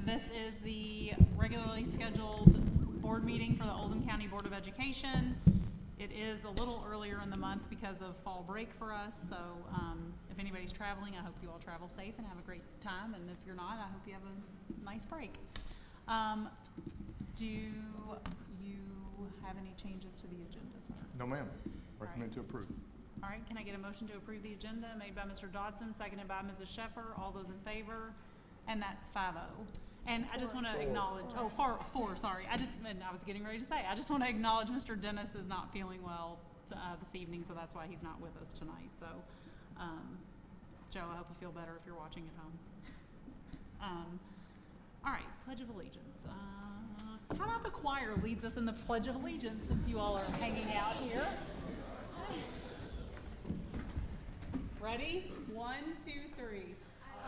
This is the regularly scheduled board meeting for the Oldham County Board of Education. It is a little earlier in the month because of fall break for us, so if anybody's traveling, I hope you all travel safe and have a great time, and if you're not, I hope you have a nice break. Do you have any changes to the agenda, sir? No, ma'am. Recommend to approve. All right, can I get a motion to approve the agenda made by Mr. Dodson, seconded by Mrs. Sheffer? All those in favor? And that's 5-0. And I just want to acknowledge, four, sorry. I was getting ready to say, I just want to acknowledge Mr. Dennis is not feeling well this evening, so that's why he's not with us tonight. So, Joe, I hope you feel better if you're watching at home. All right, Pledge of Allegiance. How about the choir leads us in the Pledge of Allegiance since you all are hanging out here? Ready? 1, 2, 3.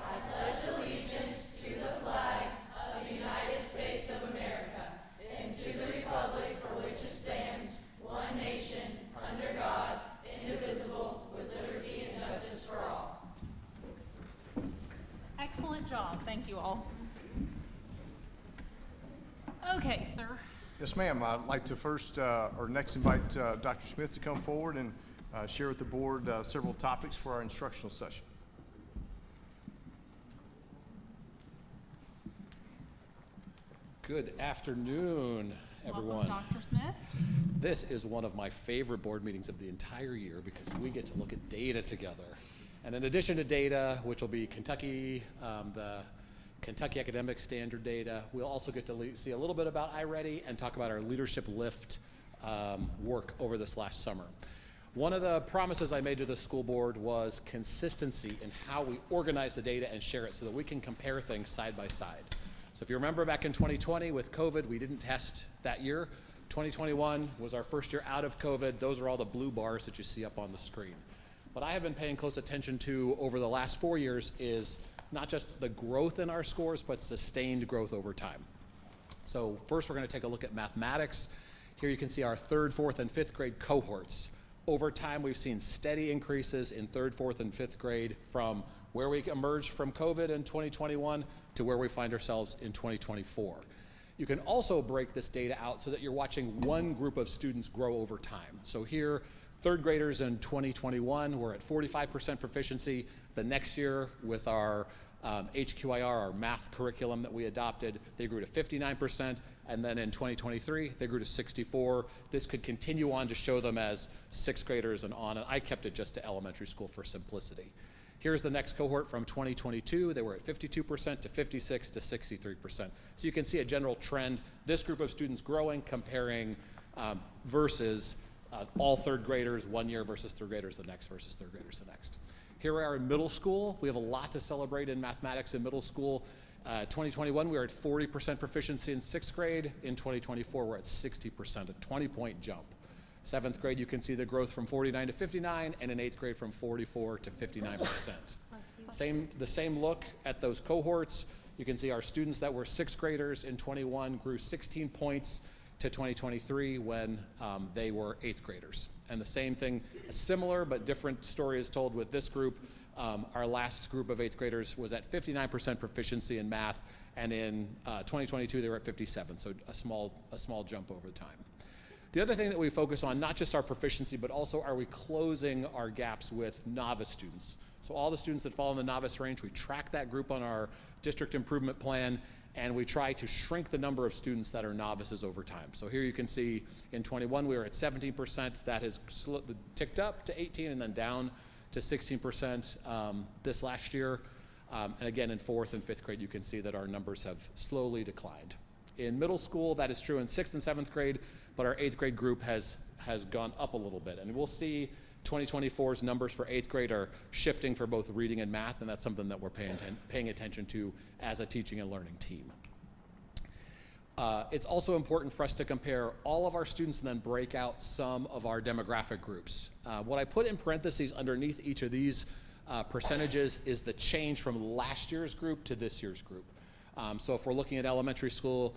I pledge allegiance to the flag of the United States of America and to the republic for which it stands, one nation, under God, indivisible, with liberty and justice for all. Excellent job. Thank you all. Okay, sir. Yes, ma'am. I'd like to next invite Dr. Smith to come forward and share with the board several topics for our instructional session. Good afternoon, everyone. Welcome, Dr. Smith. This is one of my favorite board meetings of the entire year because we get to look at data together. And in addition to data, which will be Kentucky, the Kentucky Academic Standard data, we'll also get to see a little bit about iReady and talk about our Leadership Lift work over this last summer. One of the promises I made to the school board was consistency in how we organize the data and share it so that we can compare things side by side. So if you remember back in 2020 with COVID, we didn't test that year. 2021 was our first year out of COVID. Those are all the blue bars that you see up on the screen. What I have been paying close attention to over the last 4 years is not just the growth in our scores, but sustained growth over time. So first we're going to take a look at mathematics. Here you can see our 3rd, 4th, and 5th grade cohorts. Over time, we've seen steady increases in 3rd, 4th, and 5th grade from where we emerged from COVID in 2021 to where we find ourselves in 2024. You can also break this data out so that you're watching one group of students grow over time. So here, 3rd graders in 2021 were at 45% proficiency. The next year with our HQIR, our math curriculum that we adopted, they grew to 59%. And then in 2023, they grew to 64. This could continue on to show them as 6th graders and on, and I kept it just to elementary school for simplicity. Here's the next cohort from 2022. They were at 52% to 56 to 63%. So you can see a general trend. This group of students growing, comparing versus all 3rd graders 1 year versus 3rd graders the next versus 3rd graders the next. Here we are in middle school. We have a lot to celebrate in mathematics in middle school. 2021, we were at 40% proficiency in 6th grade. In 2024, we're at 60%, a 20-point jump. 7th grade, you can see the growth from 49 to 59, and in 8th grade from 44 to 59%. The same look at those cohorts. You can see our students that were 6th graders in 21 grew 16 points to 2023 when they were 8th graders. And the same thing, a similar but different story is told with this group. Our last group of 8th graders was at 59% proficiency in math, and in 2022 they were at 57, so a small jump over time. The other thing that we focus on, not just our proficiency, but also are we closing our gaps with novice students. So all the students that fall in the novice range, we track that group on our district improvement plan, and we try to shrink the number of students that are novices over time. So here you can see in 21 we were at 17%. That has ticked up to 18 and then down to 16% this last year. And again, in 4th and 5th grade, you can see that our numbers have slowly declined. In middle school, that is true in 6th and 7th grade, but our 8th grade group has gone up a little bit. And we'll see 2024's numbers for 8th grade are shifting for both reading and math, and that's something that we're paying attention to as a teaching and learning team. It's also important for us to compare all of our students and then break out some of our demographic groups. What I put in parentheses underneath each of these percentages is the change from last year's group to this year's group. So if we're looking at elementary school,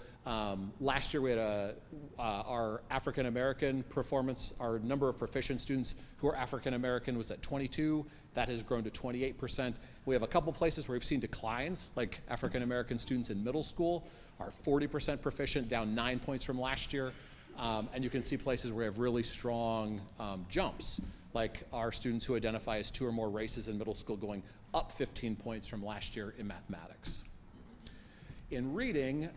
last year we had our African American performance, our number of proficient students who are African American was at 22. That has grown to 28%. We have a couple places where we've seen declines, like African American students in middle school are 40% proficient, down 9 points from last year. And you can see places where we have really strong jumps, like our students who identify as 2 or more races in middle school going up 15 points from last year in mathematics. In reading,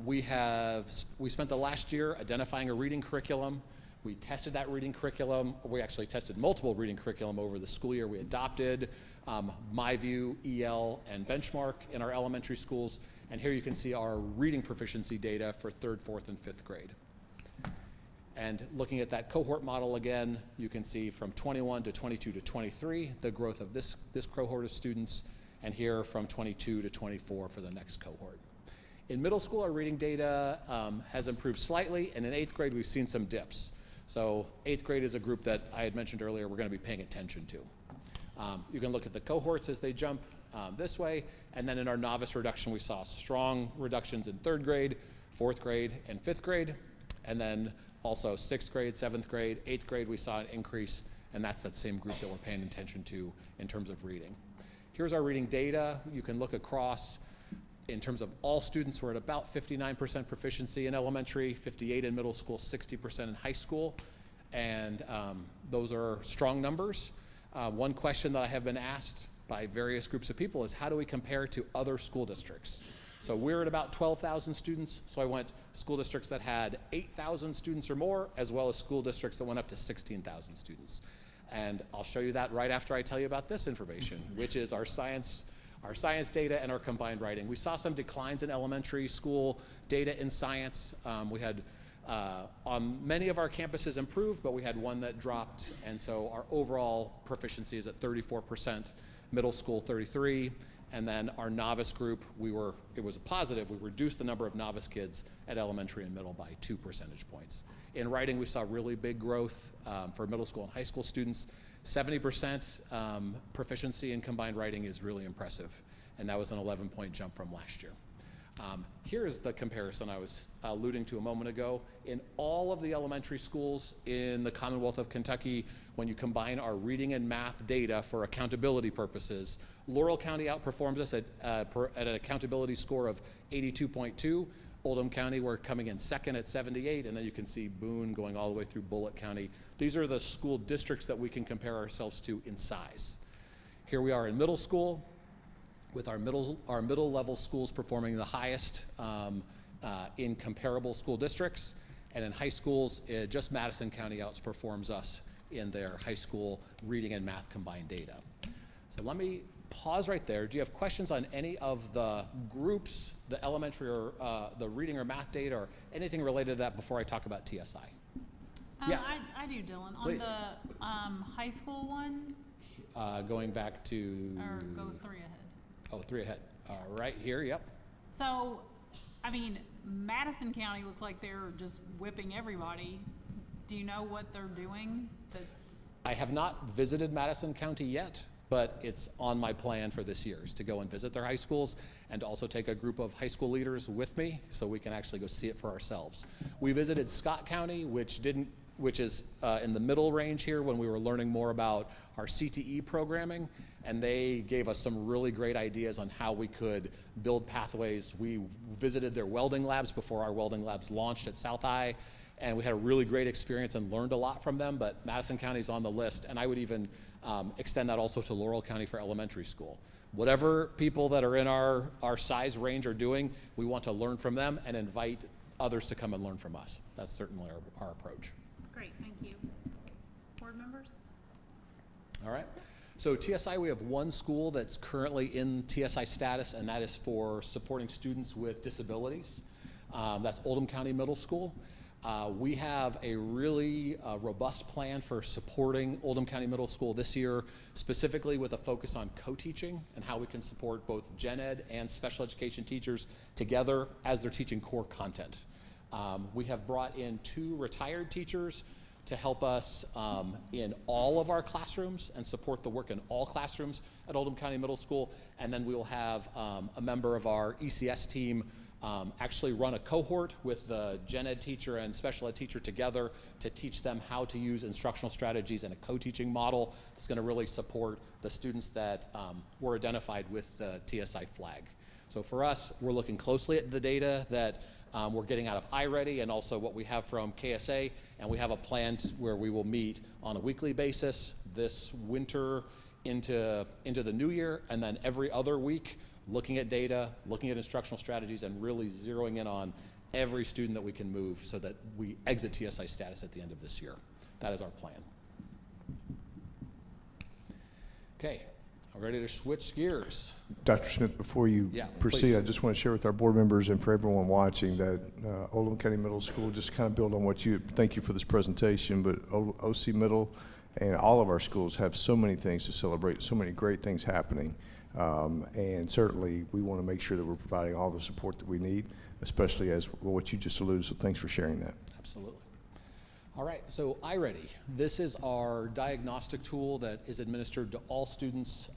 we spent the last year identifying a reading curriculum. We tested that reading curriculum. We actually tested multiple reading curriculum over the school year. We adopted MyView, EL, and Benchmark in our elementary schools. And here you can see our reading proficiency data for 3rd, 4th, and 5th grade. And looking at that cohort model again, you can see from 21 to 22 to 23, the growth of this cohort of students, and here from 22 to 24 for the next cohort. In middle school, our reading data has improved slightly, and in 8th grade, we've seen some dips. So 8th grade is a group that I had mentioned earlier we're going to be paying attention to. You can look at the cohorts as they jump this way, and then in our novice reduction, we saw strong reductions in 3rd grade, 4th grade, and 5th grade, and then also 6th grade, 7th grade, 8th grade, we saw an increase, and that's that same group that we're paying attention to in terms of reading. Here's our reading data. You can look across in terms of all students. We're at about 59% proficiency in elementary, 58 in middle school, 60% in high school, and those are strong numbers. One question that I have been asked by various groups of people is how do we compare to other school districts? So we're at about 12,000 students, so I went school districts that had 8,000 students or more, as well as school districts that went up to 16,000 students. And I'll show you that right after I tell you about this information, which is our science data and our combined writing. We saw some declines in elementary school data in science. We had, on many of our campuses improved, but we had one that dropped, and so our overall proficiency is at 34%, middle school 33%, and then our novice group, it was a positive. We reduced the number of novice kids at elementary and middle by 2 percentage points. In writing, we saw really big growth for middle school and high school students. 70% proficiency in combined writing is really impressive, and that was an 11-point jump from last year. Here is the comparison I was alluding to a moment ago. In all of the elementary schools in the Commonwealth of Kentucky, when you combine our reading and math data for accountability purposes, Laurel County outperforms us at an accountability score of 82.2. Oldham County, we're coming in second at 78, and then you can see Boone going all the way through Bullitt County. These are the school districts that we can compare ourselves to in size. Here we are in middle school, with our middle level schools performing the highest in comparable school districts, and in high schools, just Madison County outperforms us in their high school reading and math combined data. So let me pause right there. Do you have questions on any of the groups, the elementary or the reading or math data, or anything related to that before I talk about TSI? Yeah. I do, Dylan. Please. On the high school one, Going back to... or go 3 ahead. Oh, 3 ahead. Right here, yep. So, I mean, Madison County looks like they're just whipping everybody. Do you know what they're doing that's... I have not visited Madison County yet, but it's on my plan for this year is to go and visit their high schools and to also take a group of high school leaders with me so we can actually go see it for ourselves. We visited Scott County, which is in the middle range here when we were learning more about our CTE programming, and they gave us some really great ideas on how we could build pathways. We visited their welding labs before our welding labs launched at South High, and we had a really great experience and learned a lot from them, but Madison County's on the list, and I would even extend that also to Laurel County for elementary school. Whatever people that are in our size range are doing, we want to learn from them and invite others to come and learn from us. That's certainly our approach. Great, thank you. Board members? All right. So TSI, we have one school that's currently in TSI status, and that is for supporting students with disabilities. That's Oldham County Middle School. We have a really robust plan for supporting Oldham County Middle School this year, specifically with a focus on co-teaching and how we can support both gen ed and special education teachers together as they're teaching core content. We have brought in 2 retired teachers to help us in all of our classrooms and support the work in all classrooms at Oldham County Middle School. And then we will have a member of our ECS team actually run a cohort with the gen ed teacher and special ed teacher together to teach them how to use instructional strategies in a co-teaching model that's going to really support the students that were identified with the TSI flag. So for us, we're looking closely at the data that we're getting out of iReady and also what we have from KSA, and we have a plan where we will meet on a weekly basis this winter into the new year, and then every other week looking at data, looking at instructional strategies, and really zeroing in on every student that we can move so that we exit TSI status at the end of this year. That is our plan. Okay, I'm ready to switch gears. Dr. Smith, before you proceed, please. I just want to share with our board members and for everyone watching that Oldham County Middle School, just kind of build on what thank you for this presentation, but OC Middle and all of our schools have so many things to celebrate, so many great things happening. And certainly we want to make sure that we're providing all the support that we need, especially as what you just alluded, so thanks for sharing that. Absolutely. All right, so iReady. This is our diagnostic tool that is administered to all students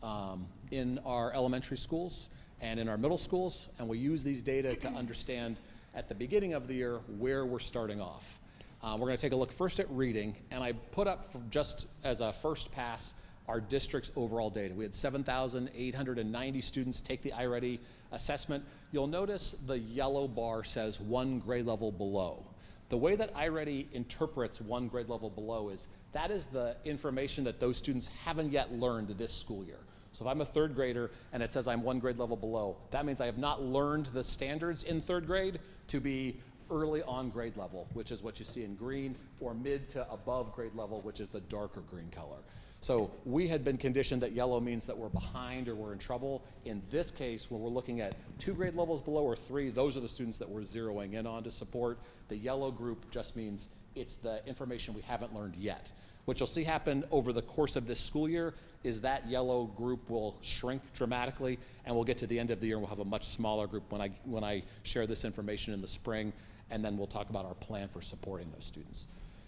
in our elementary schools and in our middle schools, and we use these data to understand at the beginning of the year where we're starting off. We're going to take a look first at reading, and I put up just as a first pass our district's overall data. We had 7,890 students take the iReady assessment. You'll notice the yellow bar says 1 grade level below. The way that iReady interprets 1 grade level below is that is the information that those students haven't yet learned this school year. So if I'm a third grader and it says I'm 1 grade level below, that means I have not learned the standards in third grade to be early on grade level, which is what you see in green, or mid to above grade level, which is the darker green color. So we had been conditioned that yellow means that we're behind or we're in trouble. In this case, when we're looking at 2 grade levels below or 3, those are the students that we're zeroing in on to support. The yellow group just means it's the information we haven't learned yet. What you'll see happen over the course of this school year is that yellow group will shrink dramatically, and we'll get to the end of the year and we'll have a much smaller group when I share this information in the spring, and then we'll talk about our plan for supporting those students.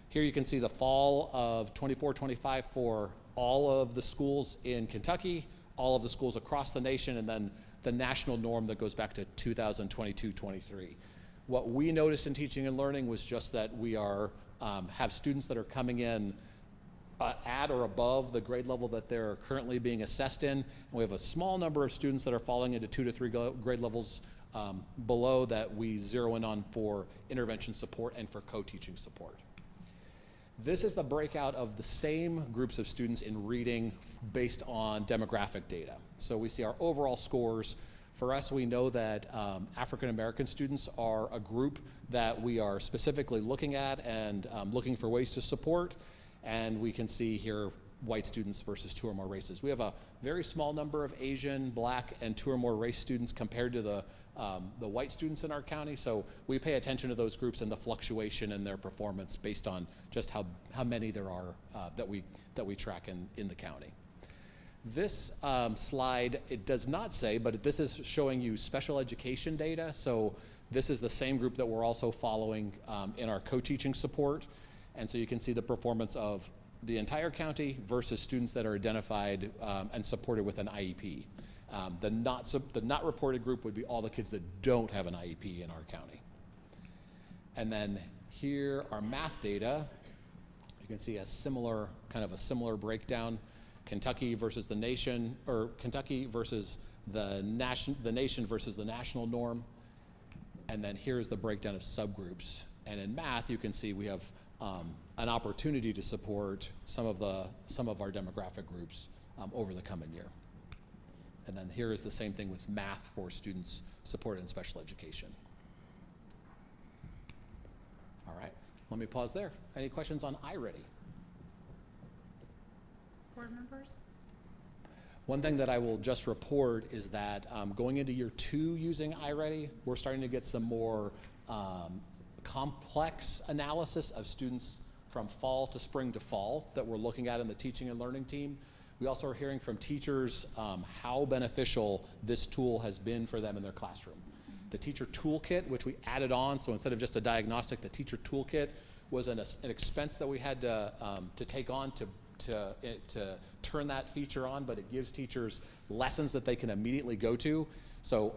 Here you can see the fall of 24-25 for all of the schools in Kentucky, all of the schools across the nation, and then the national norm that goes back to 2022-23. What we noticed in teaching and learning was just that we are have students that are coming in at or above the grade level that they're currently being assessed in. And we have a small number of students that are falling into 2 to 3 grade levels below that we zero in on for intervention support and for co-teaching support. This is the breakout of the same groups of students in reading based on demographic data. So we see our overall scores. For us, we know that African American students are a group that we are specifically looking at and looking for ways to support. And we can see here white students versus 2 or more races. We have a very small number of Asian, Black, and 2 or more race students compared to the white students in our county. So we pay attention to those groups and the fluctuation in their performance based on just how many there are that we track in the county. This slide, it does not say, but this is showing you special education data. So this is the same group that we're also following in our co-teaching support. And so you can see the performance of the entire county versus students that are identified and supported with an IEP. The not reported group would be all the kids that don't have an IEP in our county. And then here are math data. You can see a similar breakdown. Kentucky versus the nation, or Kentucky versus the nation versus the national norm. And then here's the breakdown of subgroups. And in math, you can see we have an opportunity to support some of our demographic groups over the coming year. And then here is the same thing with math for students supported in special education. All right, let me pause there. Any questions on iReady? Board members? One thing that I will just report is that going into year 2 using iReady, we're starting to get some more complex analysis of students from fall to spring to fall that we're looking at in the teaching and learning team. We also are hearing from teachers how beneficial this tool has been for them in their classroom. The teacher toolkit, which we added on, so instead of just a diagnostic, the teacher toolkit was an expense that we had to take on to turn that feature on, but it gives teachers lessons that they can immediately go to. So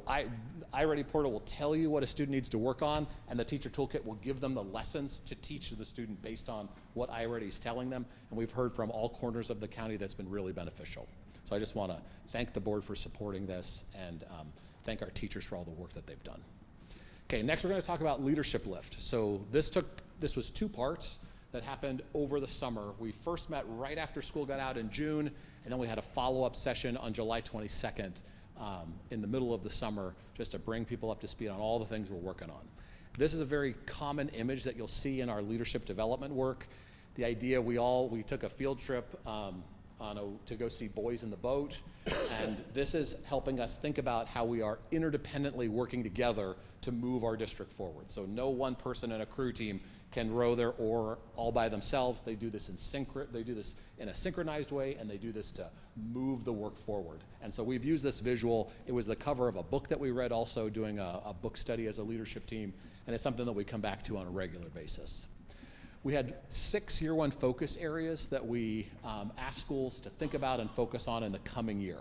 iReady Portal will tell you what a student needs to work on, and the Teacher Toolkit will give them the lessons to teach the student based on what iReady is telling them. And we've heard from all corners of the county that's been really beneficial. So I just want to thank the board for supporting this and thank our teachers for all the work that they've done. Okay, next we're going to talk about Leadership Lift. So this was 2 parts that happened over the summer. We first met right after school got out in June, and then we had a follow-up session on July 22nd in the middle of the summer, just to bring people up to speed on all the things we're working on. This is a very common image that you'll see in our leadership development work. The idea, we took a field trip to go see Boys in the Boat, and this is helping us think about how we are interdependently working together to move our district forward. So no one person in a crew team can row their oar all by themselves. They do this in a synchronized way, and they do this to move the work forward. And so we've used this visual. It was the cover of a book that we read, also doing a book study as a leadership team, and it's something that we come back to on a regular basis. We had 6 year 1 focus areas that we asked schools to think about and focus on in the coming year.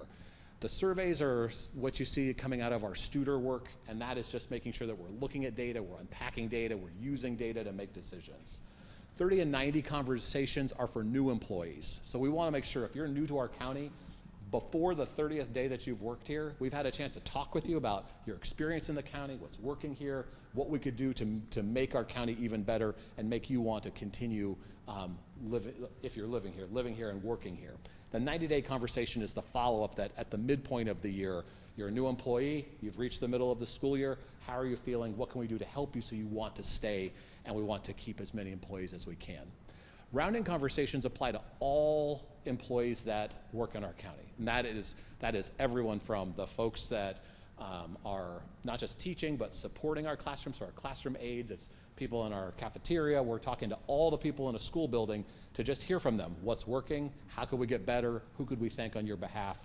The surveys are what you see coming out of our Studer work, and that is just making sure that we're looking at data, we're unpacking data, we're using data to make decisions. 30 and 90 conversations are for new employees. So we want to make sure if you're new to our county, before the 30th day that you've worked here, we've had a chance to talk with you about your experience in the county, what's working here, what we could do to make our county even better and make you want to continue living, if you're living here and working here. The 90-day conversation is the follow-up that at the midpoint of the year, you're a new employee, you've reached the middle of the school year, how are you feeling, what can we do to help you so you want to stay, and we want to keep as many employees as we can. Rounding conversations apply to all employees that work in our county. And that is everyone from the folks that are not just teaching, but supporting our classrooms, so our classroom aides, it's people in our cafeteria. We're talking to all the people in a school building to just hear from them. What's working? How could we get better? Who could we thank on your behalf?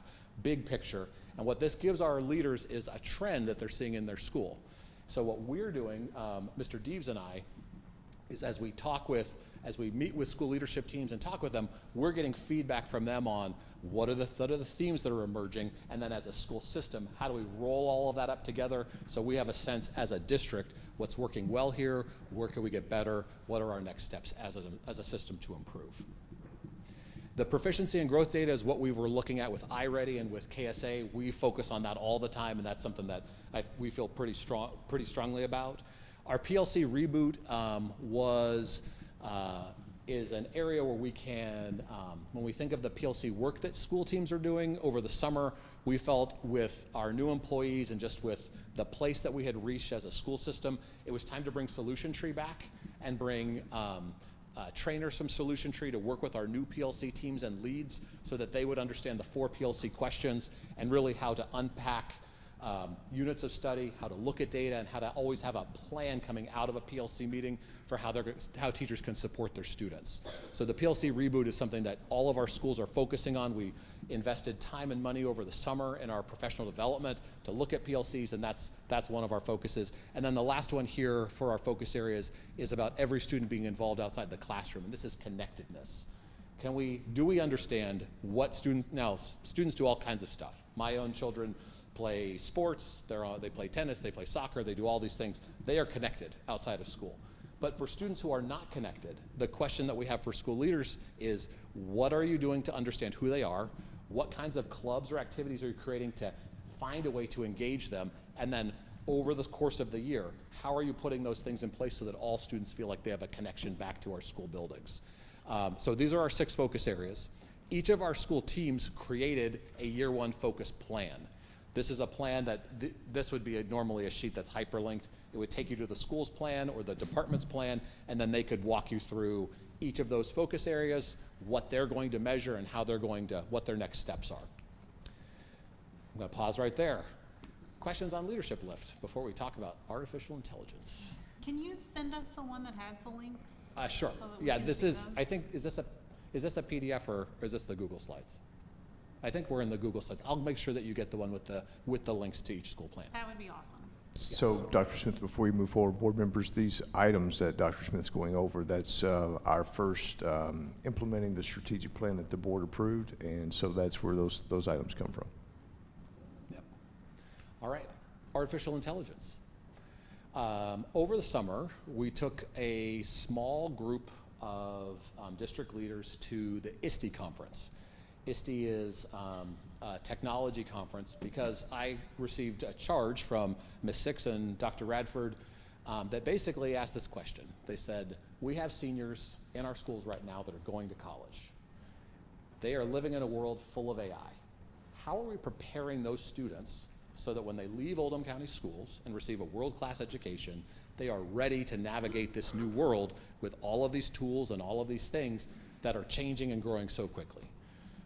Big picture. And what this gives our leaders is a trend that they're seeing in their school. So what we're doing, Mr. Deeves and I, is as we meet with school leadership teams and talk with them, we're getting feedback from them on what are the themes that are emerging, and then as a school system, how do we roll all of that up together so we have a sense as a district what's working well here, where can we get better, what are our next steps as a system to improve. The proficiency and growth data is what we were looking at with iReady and with KSA. We focus on that all the time, and that's something that we feel pretty strongly about. Our PLC reboot is an area where we can, when we think of the PLC work that school teams are doing over the summer, we felt with our new employees and just with the place that we had reached as a school system, it was time to bring Solution Tree back and bring trainers from Solution Tree to work with our new PLC teams and leads so that they would understand the 4 PLC questions and really how to unpack units of study, how to look at data, and how to always have a plan coming out of a PLC meeting for how teachers can support their students. So the PLC reboot is something that all of our schools are focusing on. We invested time and money over the summer in our professional development to look at PLCs, and that's one of our focuses. And then the last one here for our focus areas is about every student being involved outside the classroom, and this is connectedness. Do we understand what students do all kinds of stuff. My own children play sports, they play tennis, they play soccer, they do all these things. They are connected outside of school. But for students who are not connected, the question that we have for school leaders is, what are you doing to understand who they are? What kinds of clubs or activities are you creating to find a way to engage them? And then over the course of the year, how are you putting those things in place so that all students feel like they have a connection back to our school buildings? So these are our 6 focus areas. Each of our school teams created a year 1 focus plan. This is a plan that, this would be normally a sheet that's hyperlinked. It would take you to the school's plan or the department's plan, and then they could walk you through each of those focus areas, what they're going to measure, and what their next steps are. I'm going to pause right there. Questions on Leadership Lift before we talk about artificial intelligence? Can you send us the one that has the links? Sure. So that we Yeah, can this see is, those? I think, is this a PDF or is this the Google Slides? I think we're in the Google Slides. I'll make sure that you get the one with the links to each school plan. That would be awesome. So, Dr. Smith, before you move forward, board members, these items that Dr. Smith's going over, that's our first implementing the strategic plan that the board approved, and so that's where those items come from. Yep. All right, artificial intelligence. Over the summer, we took a small group of district leaders to the ISTE conference. ISTE is a technology conference because I received a charge from Ms. Six and Dr. Radford that basically asked this question. They said, we have seniors in our schools right now that are going to college. They are living in a world full of AI. How are we preparing those students so that when they leave Oldham County schools and receive a world-class education, they are ready to navigate this new world with all of these tools and all of these things that are changing and growing so quickly?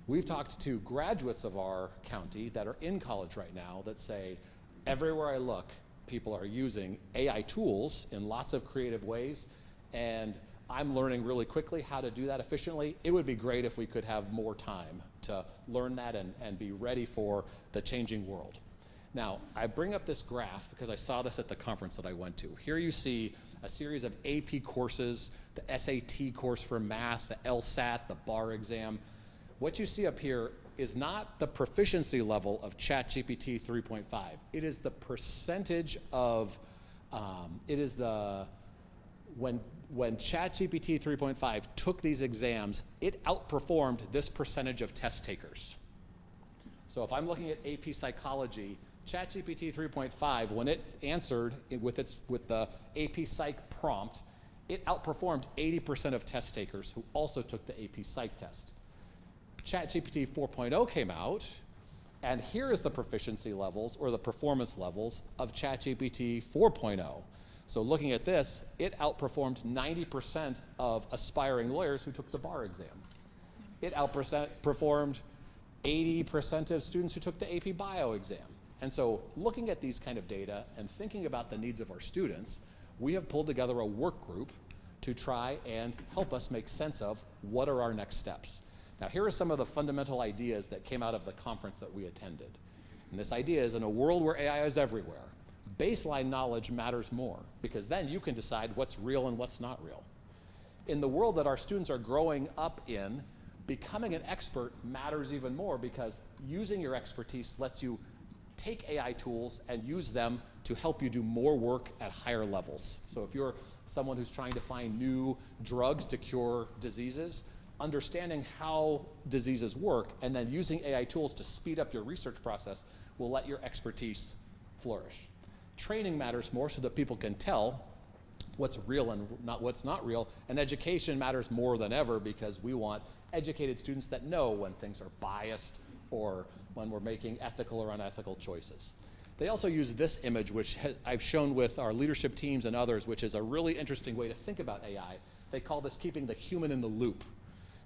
We've talked to graduates of our county that are in college right now that say, everywhere I look, people are using AI tools in lots of creative ways, and I'm learning really quickly how to do that efficiently. It would be great if we could have more time to learn that and be ready for the changing world. Now, I bring up this graph because I saw this at the conference that I went to. Here you see a series of AP courses, the SAT course for math, the LSAT, the bar exam. What you see up here is not the proficiency level of ChatGPT 3.5. It is the percentage of, when ChatGPT 3.5 took these exams, it outperformed this percentage of test takers. So if I'm looking at AP Psychology, ChatGPT 3.5, when it answered with the AP Psych prompt, it outperformed 80% of test takers who also took the AP Psych test. ChatGPT 4.0 came out, and here is the proficiency levels or the performance levels of ChatGPT 4.0. So looking at this, it outperformed 90% of aspiring lawyers who took the bar exam. It outperformed 80% of students who took the AP Bio exam. And so looking at these kind of data and thinking about the needs of our students, we have pulled together a work group to try and help us make sense of what are our next steps. Now, here are some of the fundamental ideas that came out of the conference that we attended. And this idea is, in a world where AI is everywhere, baseline knowledge matters more, because then you can decide what's real and what's not real. In the world that our students are growing up in, becoming an expert matters even more, because using your expertise lets you take AI tools and use them to help you do more work at higher levels. So if you're someone who's trying to find new drugs to cure diseases, understanding how diseases work and then using AI tools to speed up your research process will let your expertise flourish. Training matters more so that people can tell what's real and what's not real, and education matters more than ever because we want educated students that know when things are biased or when we're making ethical or unethical choices. They also use this image, which I've shown with our leadership teams and others, which is a really interesting way to think about AI. They call this keeping the human in the loop.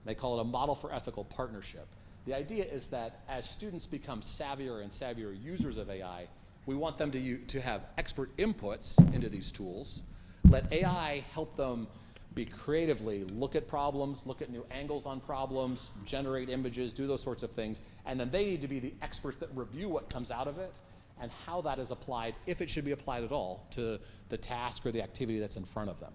They call it a model for ethical partnership. The idea is that as students become savvier and savvier users of AI, we want them to have expert inputs into these tools, let AI help them be creatively, look at problems, look at new angles on problems, generate images, do those sorts of things, and then they need to be the experts that review what comes out of it and how that is applied, if it should be applied at all, to the task or the activity that's in front of them.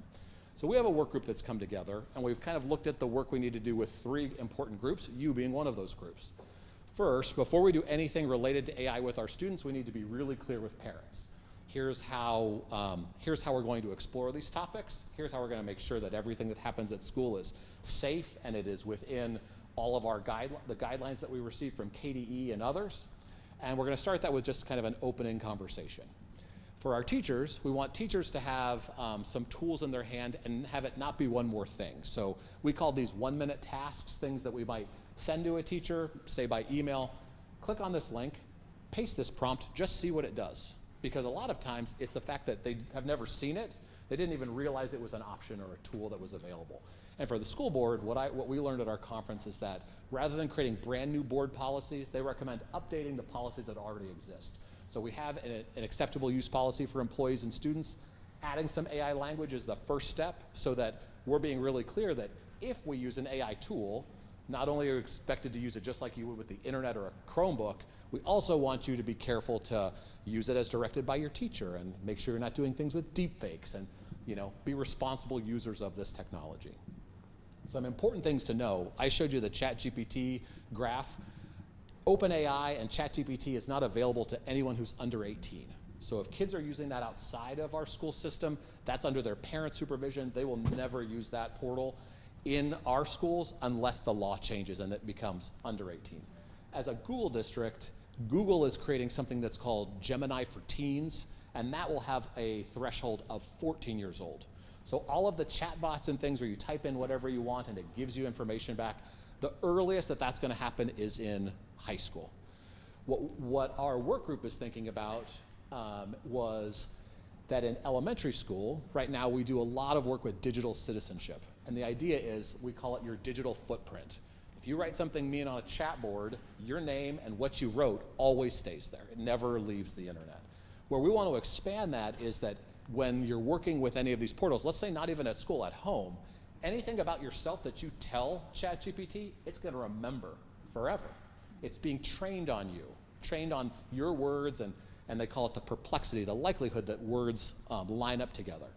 So we have a work group that's come together, and we've kind of looked at the work we need to do with 3 important groups, you being one of those groups. First, before we do anything related to AI with our students, we need to be really clear with parents. Here's how we're going to explore these topics. Here's how we're going to make sure that everything that happens at school is safe and it is within all of our the guidelines that we receive from KDE and others. And we're going to start that with just kind of an opening conversation. For our teachers, we want teachers to have some tools in their hand and have it not be one more thing. So we call these 1-minute tasks, things that we might send to a teacher, say by email. Click on this link, paste this prompt, just see what it does. Because a lot of times it's the fact that they have never seen it, they didn't even realize it was an option or a tool that was available. And for the school board, what we learned at our conference is that rather than creating brand new board policies, they recommend updating the policies that already exist. So we have an acceptable use policy for employees and students. Adding some AI language is the first step so that we're being really clear that if we use an AI tool, not only are you expected to use it just like you would with the internet or a Chromebook, We also want you to be careful to use it as directed by your teacher and make sure you're not doing things with deep fakes and, be responsible users of this technology. Some important things to know. I showed you the ChatGPT graph. OpenAI and ChatGPT is not available to anyone who's under 18. So if kids are using that outside of our school system, that's under their parent supervision. They will never use that portal in our schools unless the law changes and it becomes under 18. As a Google district, Google is creating something that's called Gemini for Teens, and that will have a threshold of 14 years old. So all of the chatbots and things where you type in whatever you want and it gives you information back, the earliest that that's going to happen is in high school. What our work group is thinking about was that in elementary school, right now we do a lot of work with digital citizenship. And the idea is we call it your digital footprint. If you write something mean on a chat board, your name and what you wrote always stays there. It never leaves the internet. Where we want to expand that is that when you're working with any of these portals, let's say not even at school, at home, anything about yourself that you tell ChatGPT, it's going to remember forever. It's being trained on you, trained on your words, and they call it the perplexity, the likelihood that words line up together.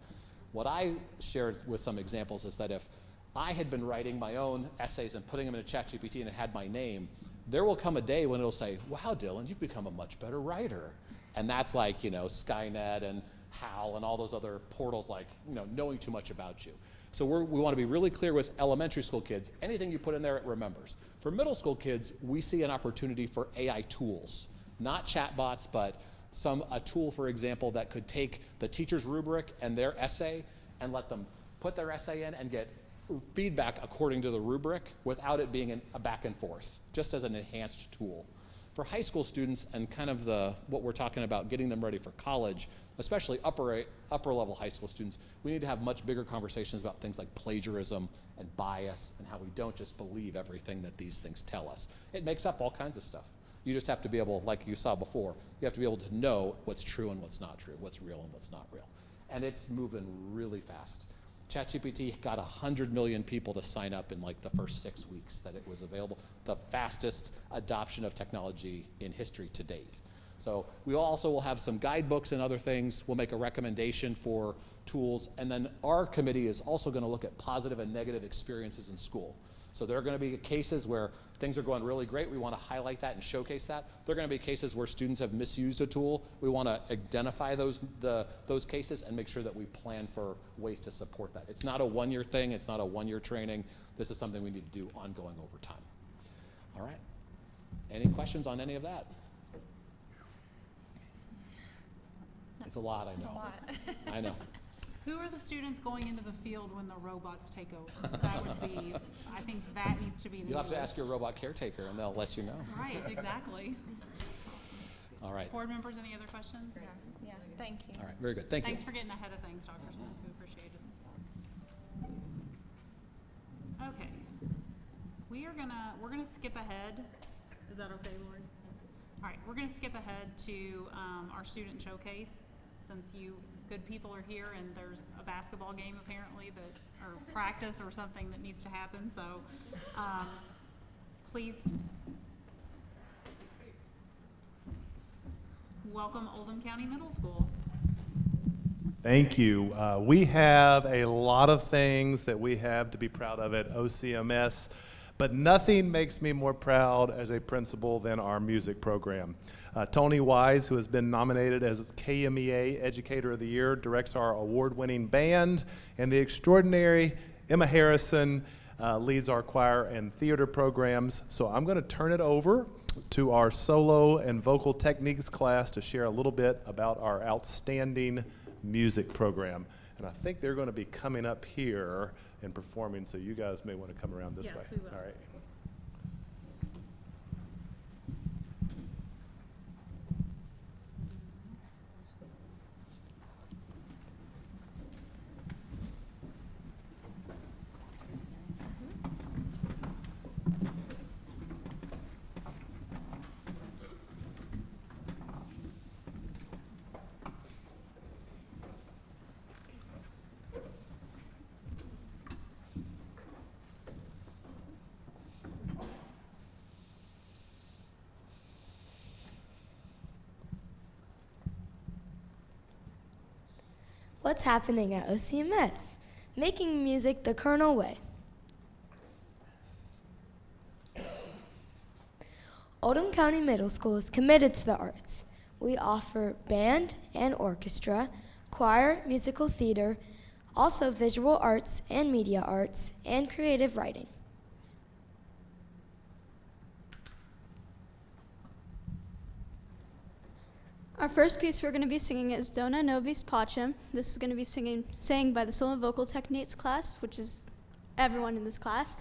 What I shared with some examples is that if I had been writing my own essays and putting them in a ChatGPT and it had my name, there will come a day when it'll say, wow, Dylan, you've become a much better writer. And that's like, Skynet and HAL and all those other portals, like, knowing too much about you. So we want to be really clear with elementary school kids. Anything you put in there, it remembers. For middle school kids, we see an opportunity for AI tools, not chatbots, but a tool, for example, that could take the teacher's rubric and their essay and let them put their essay in and get feedback according to the rubric without it being a back and forth, just as an enhanced tool. For high school students and kind of what we're talking about, getting them ready for college, especially upper level high school students, we need to have much bigger conversations about things like plagiarism and bias and how we don't just believe everything that these things tell us. It makes up all kinds of stuff. You just have to be able, like you saw before, you have to be able to know what's true and what's not true, what's real and what's not real. And it's moving really fast. ChatGPT got 100 million people to sign up in like the first 6 weeks that it was available, the fastest adoption of technology in history to date. So we also will have some guidebooks and other things. We'll make a recommendation for tools. And then our committee is also going to look at positive and negative experiences in school. So there are going to be cases where things are going really great. We want to highlight that and showcase that. There are going to be cases where students have misused a tool. We want to identify those cases and make sure that we plan for ways to support that. It's not a one-year thing. It's not a one-year training. This is something we need to do ongoing over time. All right. Any questions on any of that? It's a lot, I know. A lot. I know. Who are the students going into the field when the robots take over? That would be, I think that needs to be in the You'll have to list. ask your robot caretaker and they'll let you know. Right, exactly. All right. Board members, any other questions? Yeah, thank you. All right, very good. Thank you. Thanks for getting ahead of things, Dr. Smith. We appreciate it. Okay. We're gonna skip ahead. Is that okay, Lori? All right, we're gonna skip ahead to our student showcase, since you good people are here and there's a basketball game apparently or practice or something that needs to happen. So please welcome Oldham County Middle School. Thank you. We have a lot of things that we have to be proud of at OCMS, but nothing makes me more proud as a principal than our music program. Tony Wise, who has been nominated as KMEA Educator of the Year, directs our award-winning band, and the extraordinary Emma Harrison leads our choir and theater programs. So I'm going to turn it over to our solo and vocal techniques class to share a little bit about our outstanding music program. And I think they're going to be coming up here and performing, so you guys may want to come around this Yes, way. we will. All right. What's happening at OCMS? Making music the Colonel way. Oldham County Middle School is committed to the arts. We offer band and orchestra, choir, musical theater, also visual arts and media arts, and creative writing. Our first piece we're going to be singing is Dona Nobis Pacem. This is going to be sang by the Solo Vocal Techniques class, which is everyone in this class.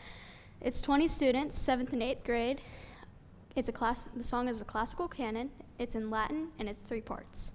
It's 20 students, 7th and 8th grade. The song is a classical canon. It's in Latin, and it's 3 parts.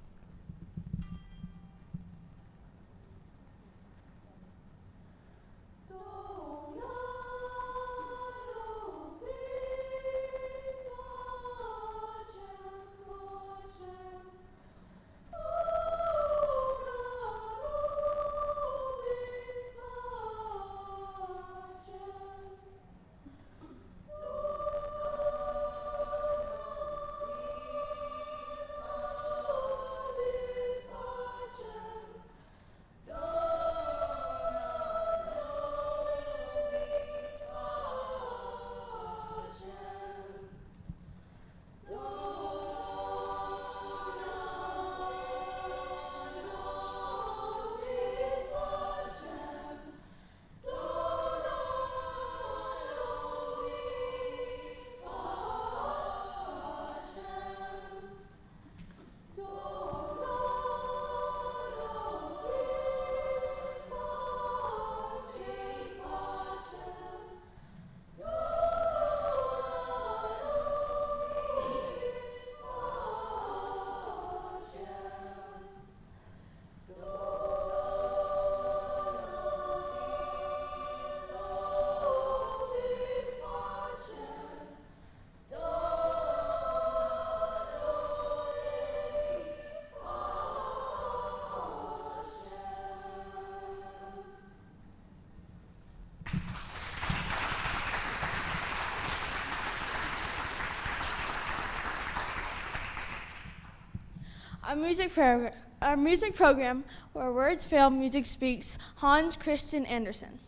Our music program, Where Words Fail, Music Speaks, Hans Christian Andersen.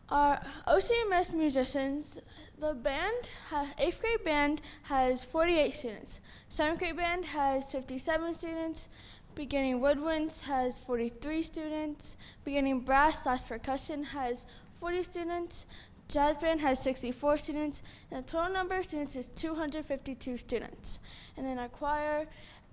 Our OCMS musicians, the band, 8th grade band has 48 students. 7th grade band has 57 students. Beginning woodwinds has 43 students. Beginning brass/percussion has 40 students. Jazz band has 64 students, and the total number of students is 252 students. And then our choir,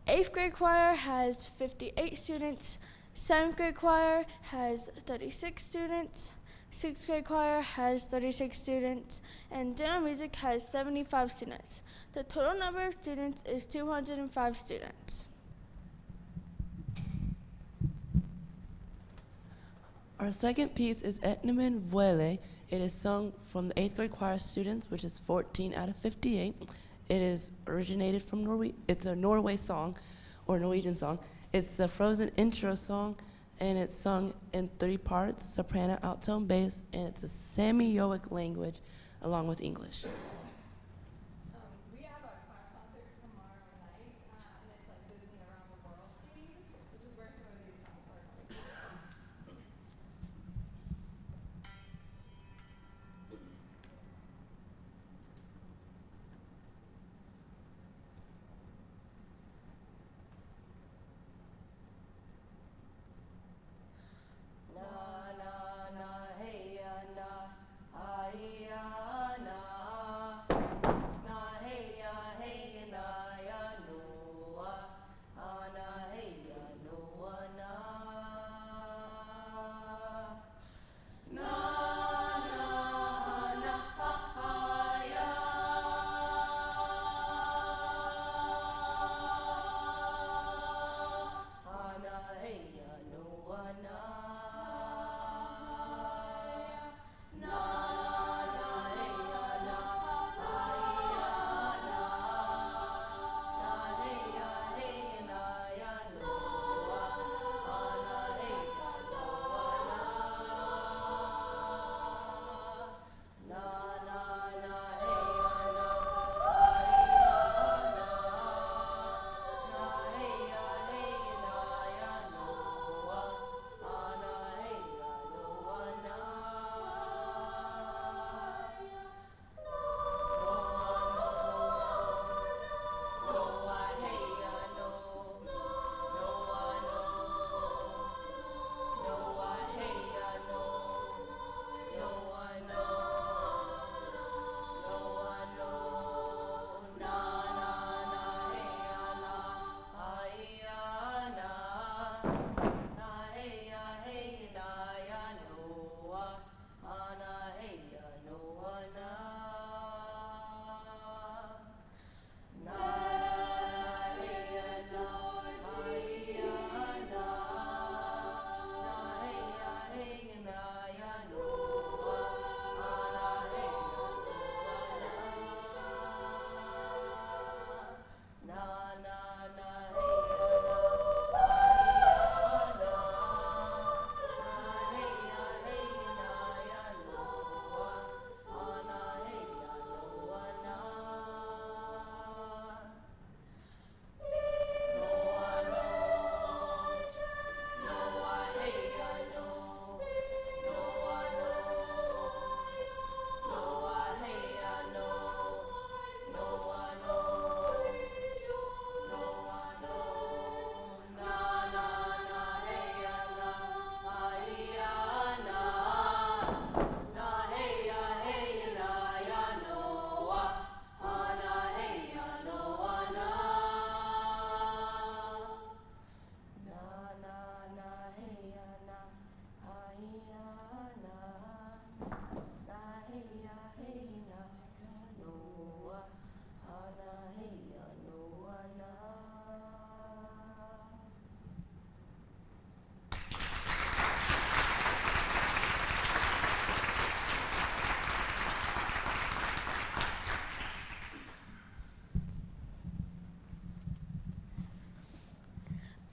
8th grade choir has 58 students, 7th grade choir has 36 students, 6th grade choir has 36 students, and general music has 75 students. The total number of students is 205 students. Our second piece is Etnemen Vuele. It is sung from the 8th grade choir students, which is 14 out of 58. It is originated from Norway. It's a Norway song, or Norwegian song. It's the Frozen intro song, and it's sung in 3 parts, soprano, alto, and bass, and it's a Sami-Yoic language along with English. We have our choir concert tomorrow night, and it's like Disney Around the World theme, which is where some of these songs are coming from. Na na na hey ya na, ah ya na.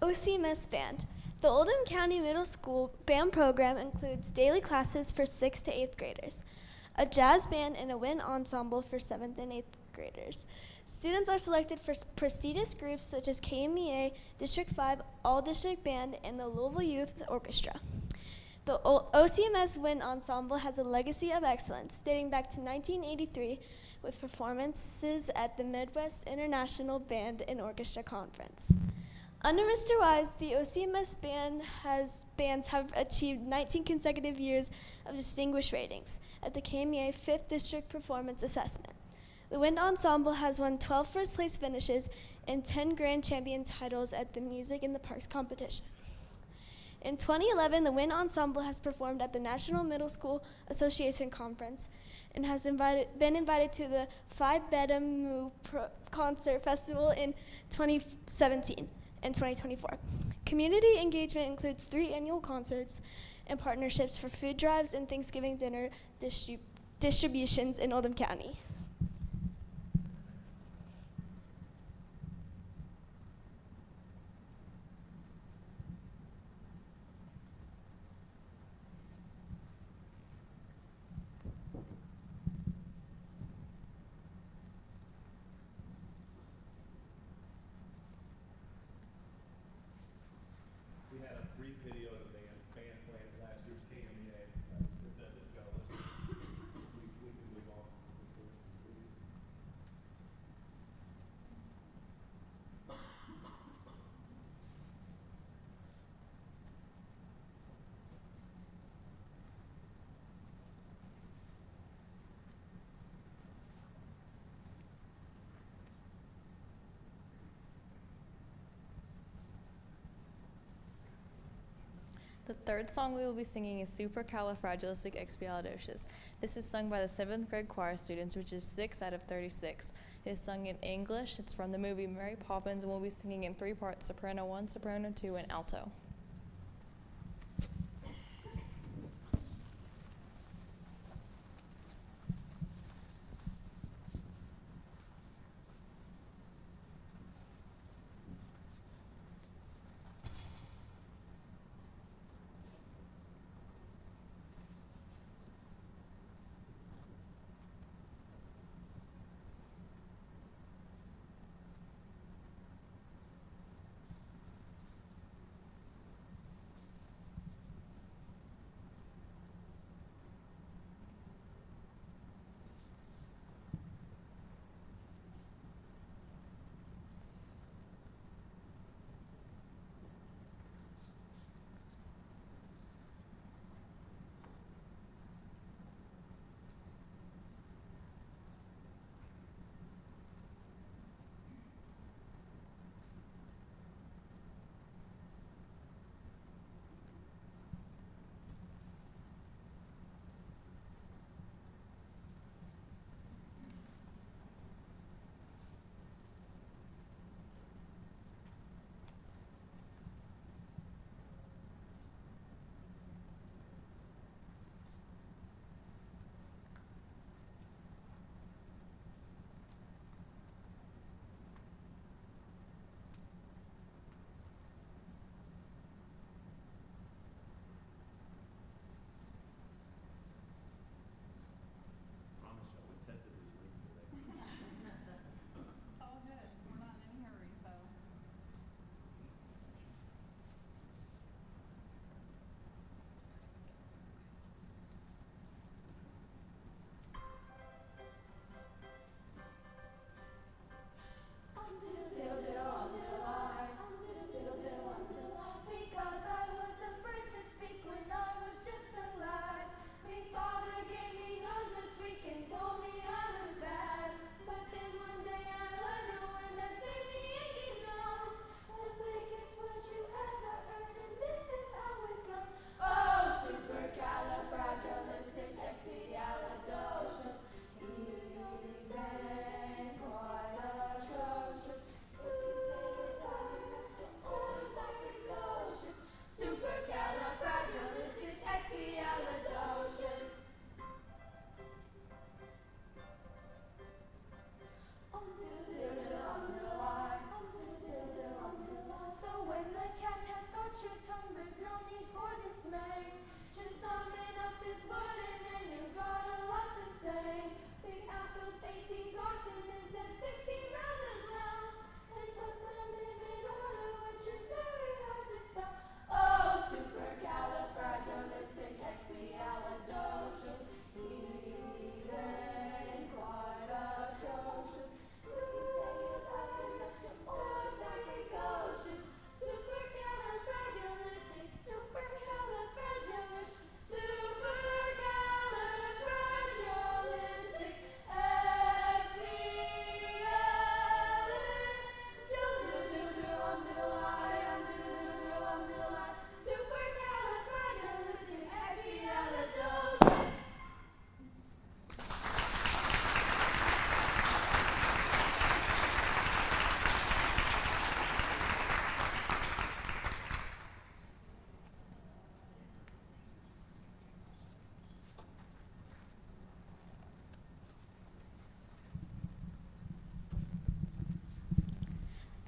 OCMS Band. The Oldham County Middle School band program includes daily classes for 6th to 8th graders, a jazz band, and a wind ensemble for 7th and 8th graders. Students are selected for prestigious groups such as KMEA, District 5, All District Band, and the Louisville Youth Orchestra. The OCMS Wind Ensemble has a legacy of excellence dating back to 1983 with performances at the Midwest International Band and Orchestra Conference. Under Mr. Wise, the OCMS bands have achieved 19 consecutive years of distinguished ratings at the KMEA 5th District Performance Assessment. The Wind Ensemble has won 12 first-place finishes and 10 grand champion titles at the Music in the Parks competition. In 2011, the Wind Ensemble has performed at the National Middle School Association Conference and has been invited to the Phi Beta Mu Concert Festival in 2017 and 2024. Community engagement includes 3 annual concerts and partnerships for food drives and Thanksgiving dinner distributions in Oldham County. We had a brief video of the band playing at last year's KMEA. If that didn't go, we can move on. The third song we will be singing is Supercalifragilisticexpialidocious. This is sung by the 7th grade choir students, which is 6 out of 36. It is sung in English. It's from the movie Mary Poppins, and we'll be singing in 3 parts, soprano 1, soprano 2, and alto.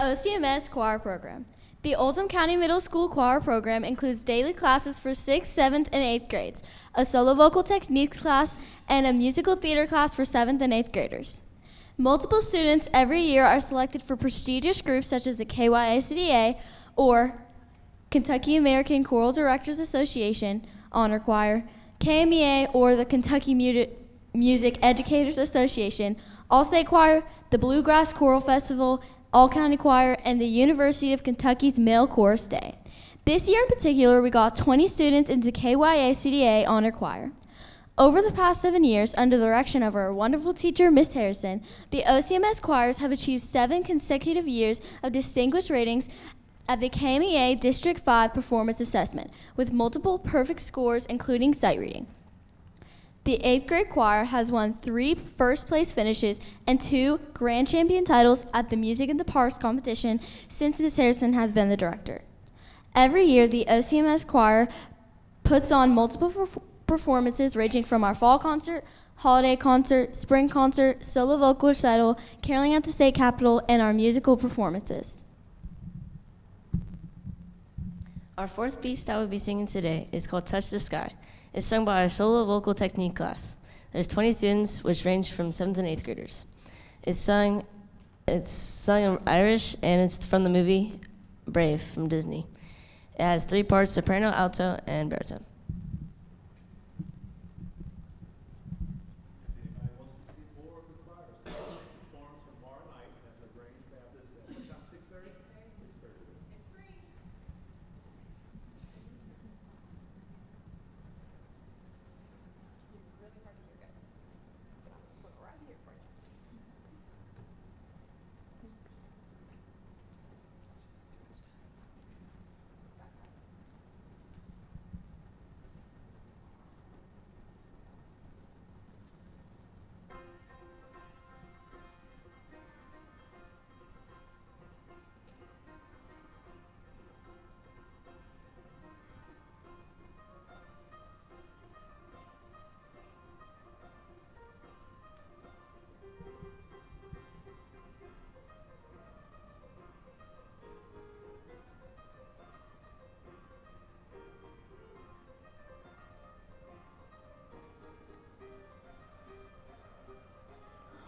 OCMS Choir Program. The Oldham County Middle School Choir Program includes daily classes for 6th, 7th, and 8th grades, a solo vocal techniques class, and a musical theater class for 7th and 8th graders. Multiple students every year are selected for prestigious groups such as the KYACDA or Kentucky American Choral Directors Association Honor Choir, KMEA or the Kentucky Music Educators Association, All-State Choir, the Bluegrass Choral Festival, All-County Choir, and the University of Kentucky's Male Chorus Day. This year in particular, we got 20 students into KYACDA Honor Choir. Over the past 7 years, under the direction of our wonderful teacher, Miss Harrison, the OCMS choirs have achieved 7 consecutive years of distinguished ratings at the KMEA District 5 Performance Assessment, with multiple perfect scores, including sight reading. The 8th grade choir has won 3 first-place finishes and 2 grand champion titles at the Music in the Parks competition since Miss Harrison has been the director. Every year, the OCMS choir puts on multiple performances ranging from our fall concert, holiday concert, spring concert, solo vocal recital, caroling at the state capitol, and our musical performances. Our fourth piece that we'll be singing today is called Touch the Sky. It's sung by our solo vocal technique class. There's 20 students, which range from 7th and 8th graders. It's sung in Irish, and it's from the movie Brave from Disney. It has 3 parts, soprano, alto, and baritone.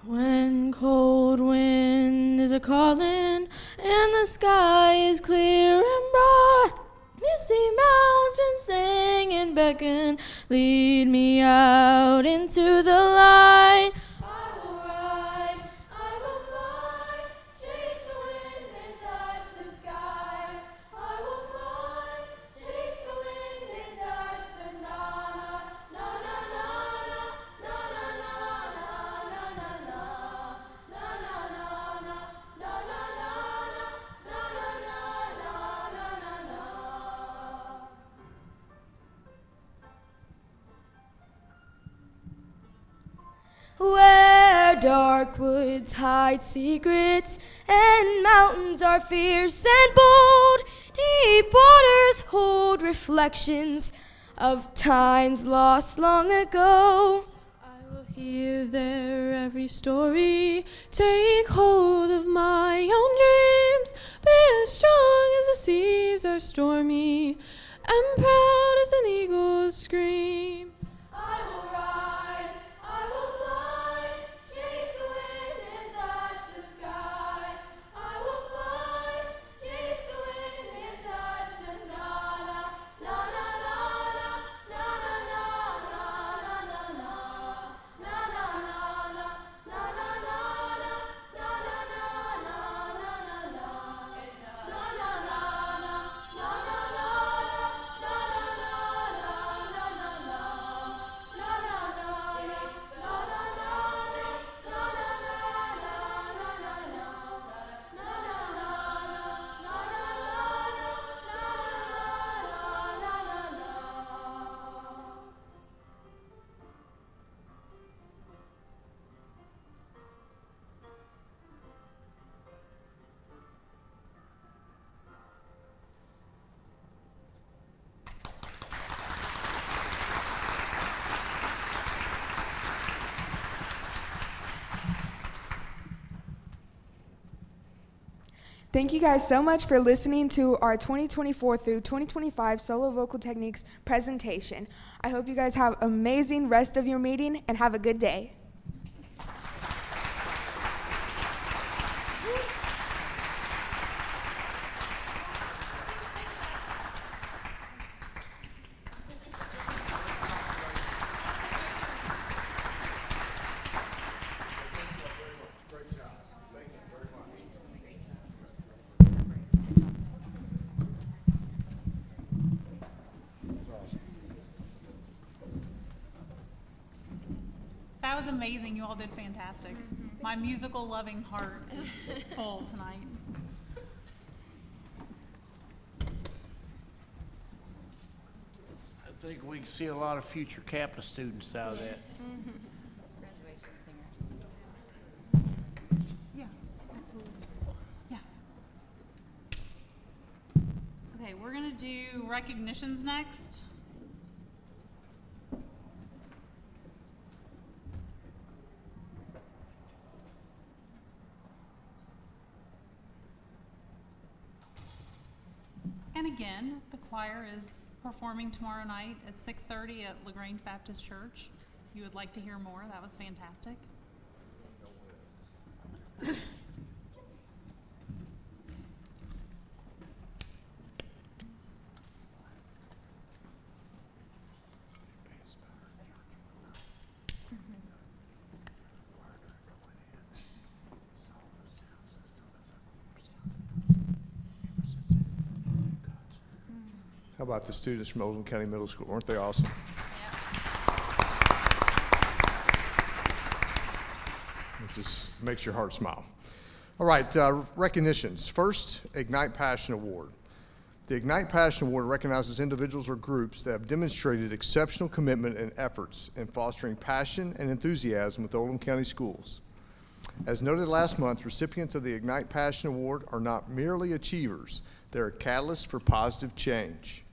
When cold wind is a-callin' and the sky is clear and bright, misty mountains sing and beckon, lead me out into the light. I will ride, I will fly, chase the wind and touch the sky. I will fly, chase the wind and touch the na na na na na na na na na na na na. Where dark woods hide secrets and mountains are fierce and bold, deep waters hold reflections of times lost long ago. I will hear their every story, take hold of my own dreams, be as strong as the seas are stormy, and proud as an eagle's scream. I will ride, I will fly, chase the wind and touch the sky. I will fly, chase the wind and touch the na na na na na na na na na na na. Thank you guys so much for listening to our 2024 through 2025 Solo Vocal Techniques presentation. I hope you guys have an amazing rest of your meeting and have a good day. That was amazing. You all did fantastic. My musical loving heart is full tonight. I think we can see a lot of future Kappa students out of that. Graduation singers. Yeah, absolutely. Yeah. Okay, we're gonna do recognitions next. And again, the choir is performing tomorrow night at 6:30 at LaGrange Baptist Church. If you would like to hear more, that was fantastic. How about the students from Oldham County Middle School? Weren't they awesome? It just makes your heart smile. All right, recognitions. First, Ignite Passion Award. The Ignite Passion Award recognizes individuals or groups that have demonstrated exceptional commitment and efforts in fostering passion and enthusiasm with Oldham County schools. As noted last month, recipients of the Ignite Passion Award are not merely achievers, they're a catalyst for positive change,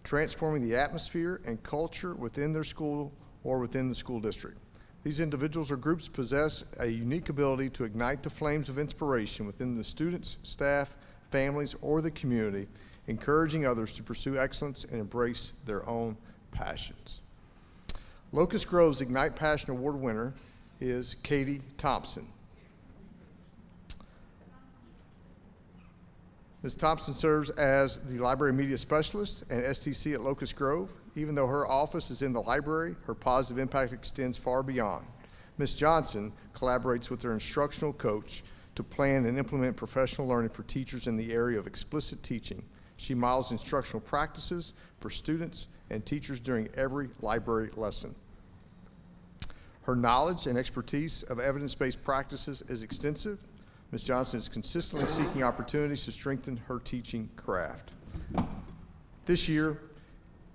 transforming the atmosphere and culture within their school or within the school district. These individuals or groups possess a unique ability to ignite the flames of inspiration within the students, staff, families, or the community, encouraging others to pursue excellence and embrace their own passions. Locust Grove's Ignite Passion Award winner is Katie Thompson. Ms. Thompson serves as the Library Media Specialist and STC at Locust Grove. Even though her office is in the library, her positive impact extends far beyond. Ms. Johnson collaborates with her instructional coach to plan and implement professional learning for teachers in the area of explicit teaching. She models instructional practices for students and teachers during every library lesson. Her knowledge and expertise of evidence-based practices is extensive. Ms. Johnson is consistently seeking opportunities to strengthen her teaching craft. This year,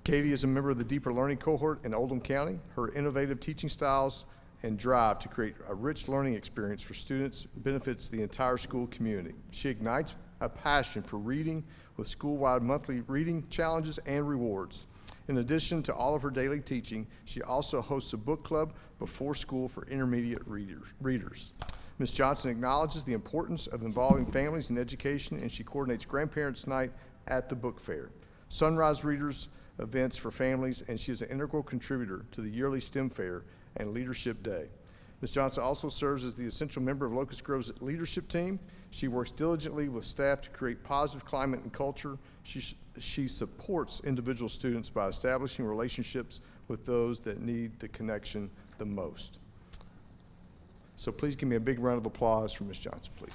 Katie is a member of the Deeper Learning cohort in Oldham County. Her innovative teaching styles and drive to create a rich learning experience for students benefits the entire school community. She ignites a passion for reading with school-wide monthly reading challenges and rewards. In addition to all of her daily teaching, she also hosts a book club before school for intermediate readers. Ms. Johnson acknowledges the importance of involving families in education, and she coordinates Grandparents' Night at the Book Fair, Sunrise Readers events for families, and she is an integral contributor to the yearly STEM Fair and Leadership Day. Ms. Johnson also serves as the essential member of Locust Grove's leadership team. She works diligently with staff to create positive climate and culture. She supports individual students by establishing relationships with those that need the connection the most. So please give me a big round of applause for Ms. Johnson, please.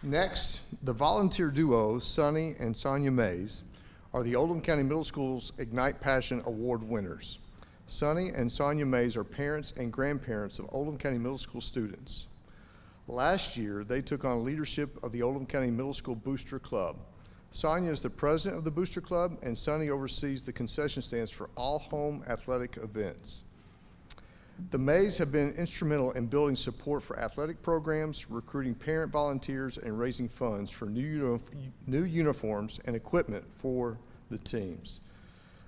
Next, the volunteer duo, Sonny and Sonia Mays, are the Oldham County Middle School's Ignite Passion Award winners. Sonny and Sonia Mays are parents and grandparents of Oldham County Middle School students. Last year, they took on leadership of the Oldham County Middle School Booster Club. Sonia is the president of the Booster Club, and Sonny oversees the concession stands for all home athletic events. The Mays have been instrumental in building support for athletic programs, recruiting parent volunteers, and raising funds for new uniforms and equipment for the teams.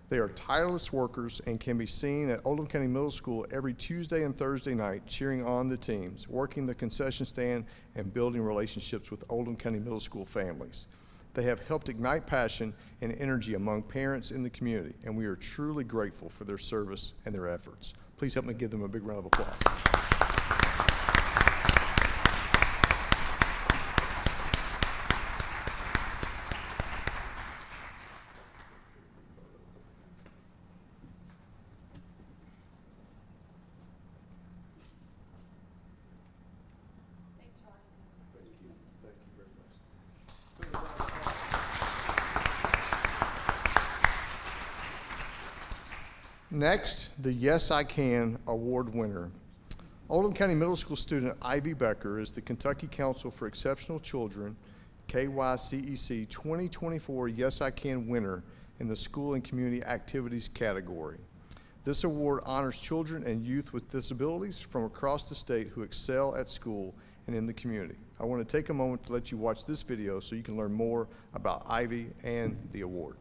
They are tireless workers and can be seen at Oldham County Middle School every Tuesday and Thursday night cheering on the teams, working the concession stand, and building relationships with Oldham County Middle School families. They have helped ignite passion and energy among parents in the community, and we are truly grateful for their service and their efforts. Please help me give them a big round of applause. Next, the Yes I Can Award winner. Oldham County Middle School student Ivy Becker is the Kentucky Council for Exceptional Children, KYCEC 2024 Yes I Can winner in the School and Community Activities category. This award honors children and youth with disabilities from across the state who excel at school and in the community. I want to take a moment to let you watch this video so you can learn more about Ivy and the award.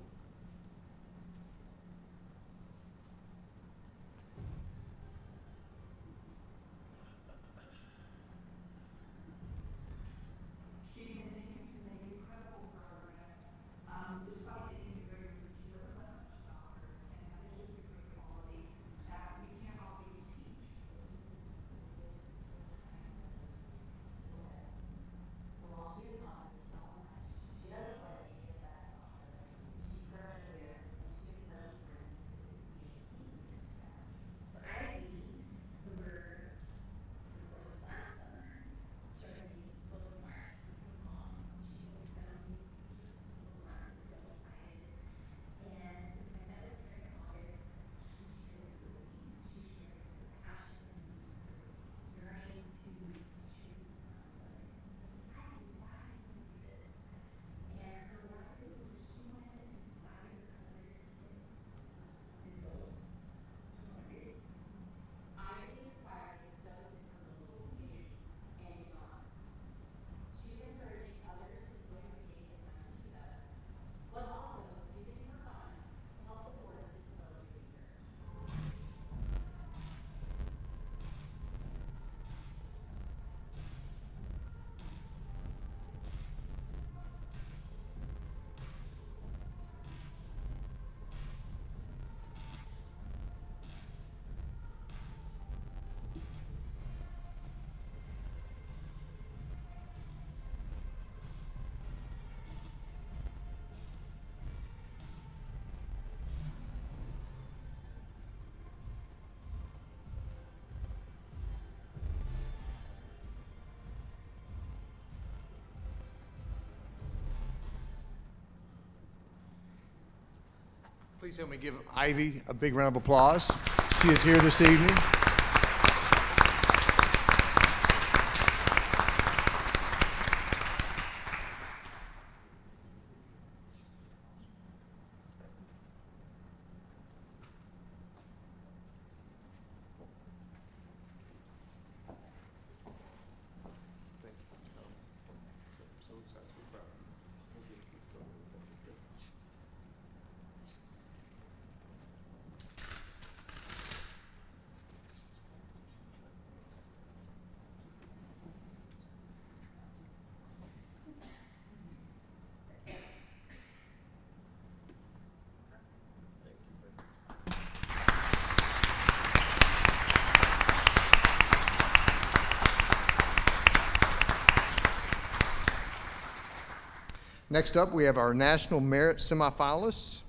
Please help me give Ivy a big round of applause. She is here this evening. Next up, we have our National Merit semifinalists.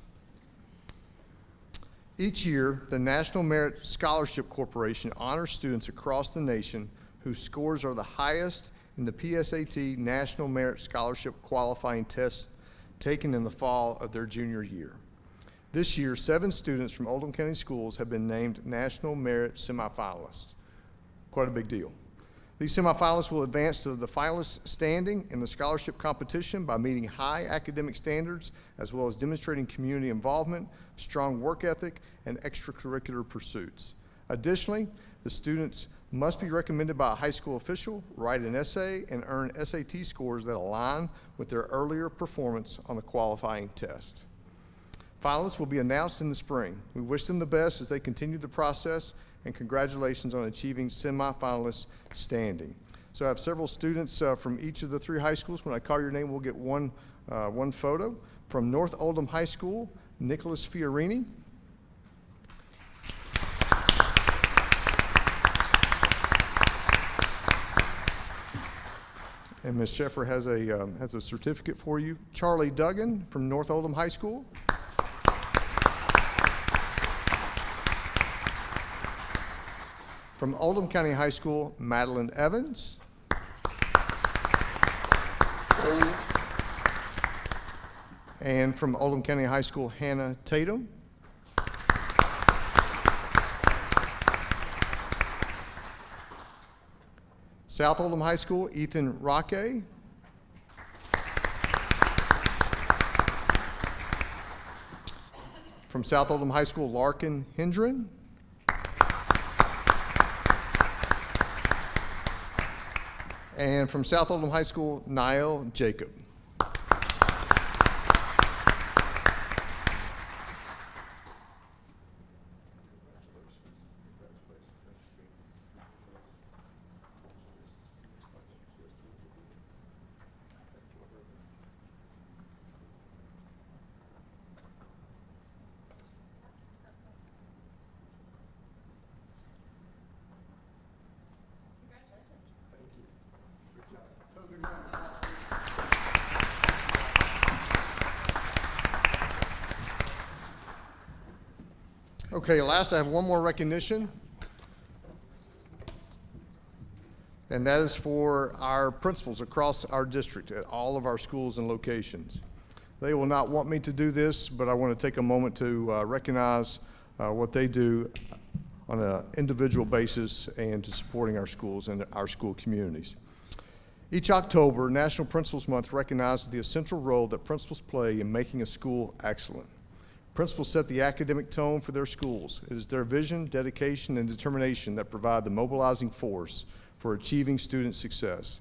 Each year, the National Merit Scholarship Corporation honors students across the nation whose scores are the highest in the PSAT National Merit Scholarship qualifying test taken in the fall of their junior year. This year, 7 students from Oldham County Schools have been named National Merit semifinalists. Quite a big deal. These semifinalists will advance to the finalist standing in the scholarship competition by meeting high academic standards, as well as demonstrating community involvement, strong work ethic, and extracurricular pursuits. Additionally, the students must be recommended by a high school official, write an essay, and earn SAT scores that align with their earlier performance on the qualifying test. Finalists will be announced in the spring. We wish them the best as they continue the process, and congratulations on achieving semifinalist standing. So I have several students from each of the 3 high schools. When I call your name, we'll get one photo. From North Oldham High School, Nicholas Fiorini. And Ms. Sheffer has a certificate for you. Charlie Duggan from North Oldham High School. From Oldham County High School, Madeline Evans. And from Oldham County High School, Hannah Tatum. South Oldham High School, Ethan Roque. From South Oldham High School, Larkin Hendren. And from South Oldham High School, Niall Jacob. Okay, last I have one more recognition, and that is for our principals across our district at all of our schools and locations. They will not want me to do this, but I want to take a moment to recognize what they do on an individual basis and to supporting our schools and our school communities. Each October, National Principals Month recognizes the essential role that principals play in making a school excellent. Principals set the academic tone for their schools. It is their vision, dedication, and determination that provide the mobilizing force for achieving student success.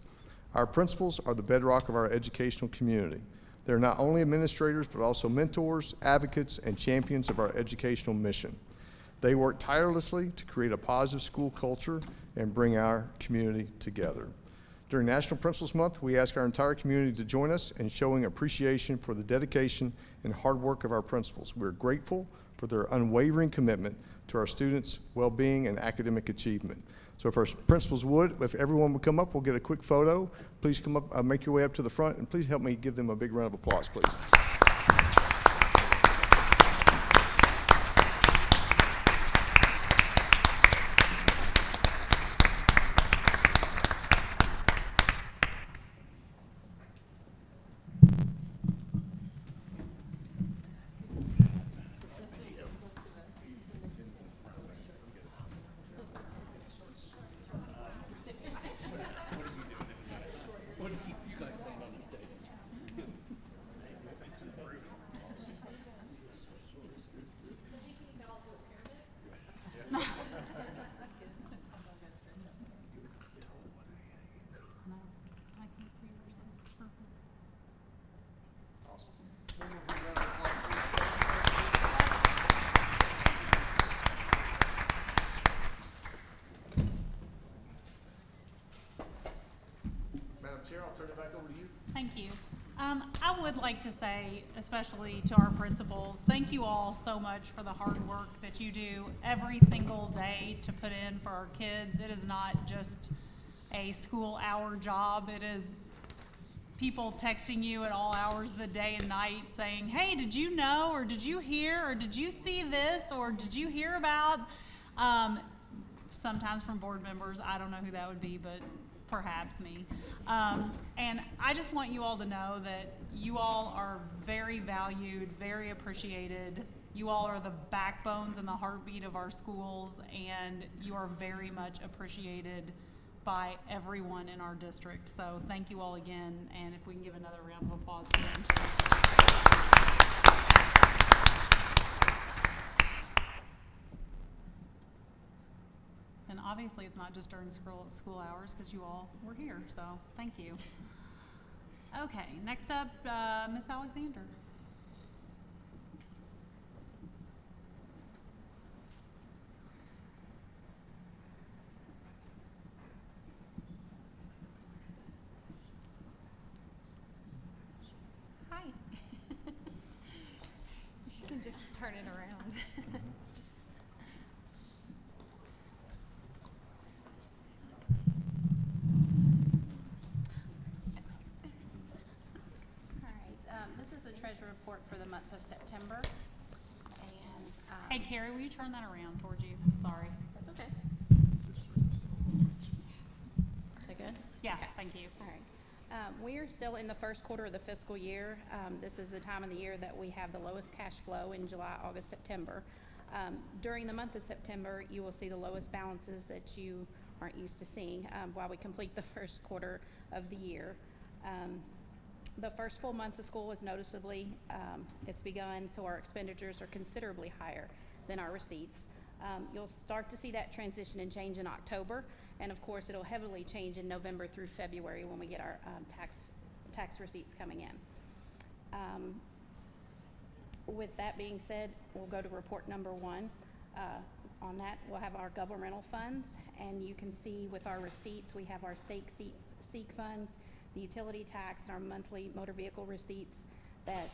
Our principals are the bedrock of our educational community. They're not only administrators, but also mentors, advocates, and champions of our educational mission. They work tirelessly to create a positive school culture and bring our community together. During National Principals Month, we ask our entire community to join us in showing appreciation for the dedication and hard work of our principals. We're grateful for their unwavering commitment to our students' well-being and academic achievement. So if our principals would, if everyone would come up, we'll get a quick photo. Please come up, make your way up to the front, and please help me give them a big round of applause, please. I'll turn it back over to you. Thank you. I would like to say, especially to our principals, thank you all so much for the hard work that you do every single day to put in for our kids. It is not just a school hour job. It is people texting you at all hours of the day and night saying, hey, did you know, or did you hear, or did you see this, or did you hear about? Sometimes from board members, I don't know who that would be, but perhaps me. And I just want you all to know that you all are very valued, very appreciated. You all are the backbones and the heartbeat of our schools, and you are very much appreciated by everyone in our district. So thank you all again, and if we can give another round of applause to them. And obviously, it's not just during school hours, because you all were here, so thank you. Okay, next up, Ms. Alexander. Hi. You can just turn it around. This is the treasury report for the month of September. And Hey, Carrie, will you turn that around towards you? Sorry. that's okay. Is that good? Yeah, Okay. thank you. All right. We are still in the first quarter of the fiscal year. This is the time of the year that we have the lowest cash flow in July, August, September. During the month of September, you will see the lowest balances that you aren't used to seeing while we complete the first quarter of the year. The first full month of school is noticeably, it's begun, so our expenditures are considerably higher than our receipts. You'll start to see that transition and change in October, and of course it'll heavily change in November through February when we get our tax receipts coming in. With that being said, we'll go to report number 1. On that, we'll have our governmental funds, and you can see with our receipts, we have our state SEEK funds, the utility tax, and our monthly motor vehicle receipts that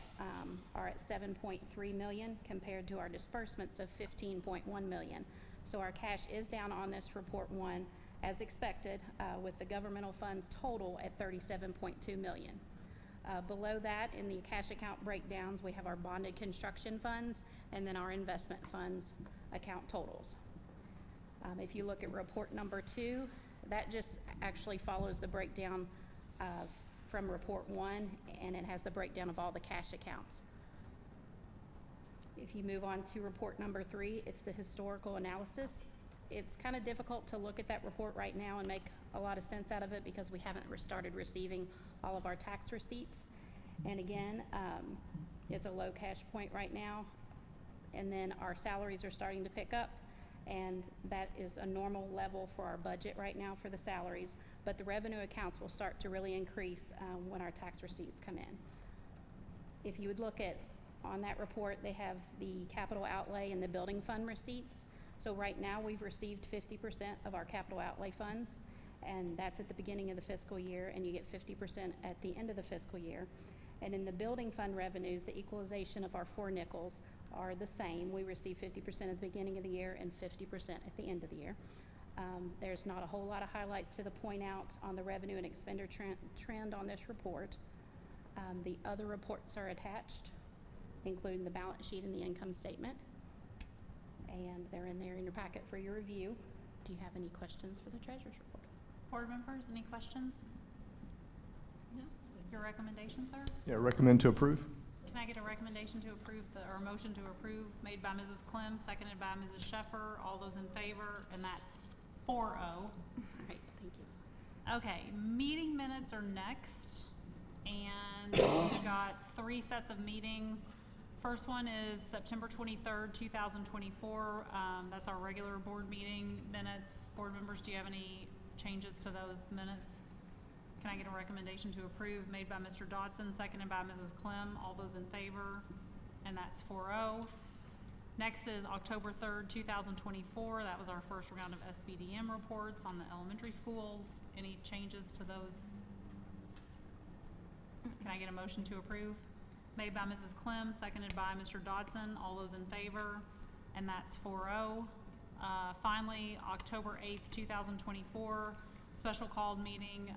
are at $7.3 million compared to our disbursements of $15.1 million. So our cash is down on this report 1 as expected, with the governmental funds total at $37.2 million. Below that, in the cash account breakdowns, we have our bonded construction funds and then our investment funds account totals. If you look at report number 2, that just actually follows the breakdown from report 1, and it has the breakdown of all the cash accounts. If you move on to report number 3, it's the historical analysis. It's kind of difficult to look at that report right now and make a lot of sense out of it because we haven't started receiving all of our tax receipts. And again, it's a low cash point right now. And then our salaries are starting to pick up, and that is a normal level for our budget right now for the salaries. But the revenue accounts will start to really increase when our tax receipts come in. If you would look at, on that report, they have the capital outlay and the building fund receipts. So right now, we've received 50% of our capital outlay funds, and that's at the beginning of the fiscal year, and you get 50% at the end of the fiscal year. And in the building fund revenues, the equalization of our 4 nickels are the same. We receive 50% at the beginning of the year and 50% at the end of the year. There's not a whole lot of highlights to the point out on the revenue and expenditure trend on this report. The other reports are attached, including the balance sheet and the income statement. And they're in there in your packet for your review. Do you have any questions for the treasurer's report? Board members, any questions? No. Your recommendation, sir? Yeah, recommend to approve. Can I get a recommendation to approve, or a motion to approve, made by Mrs. Clem, seconded by Mrs. Sheffer? All those in favor, and that's 4-0. All right, thank you. Okay, meeting minutes are next, and we've got 3 sets of meetings. First one is September 23rd, 2024. That's our regular board meeting minutes. Board members, do you have any changes to those minutes? Can I get a recommendation to approve, made by Mr. Dodson, seconded by Mrs. Clem? All those in favor, and that's 4-0. Next is October 3rd, 2024. That was our first round of SBDM reports on the elementary schools. Any changes to those? Can I get a motion to approve? Made by Mrs. Clem, seconded by Mr. Dodson. All those in favor, and that's 4-0. Finally, October 8th, 2024, special called meeting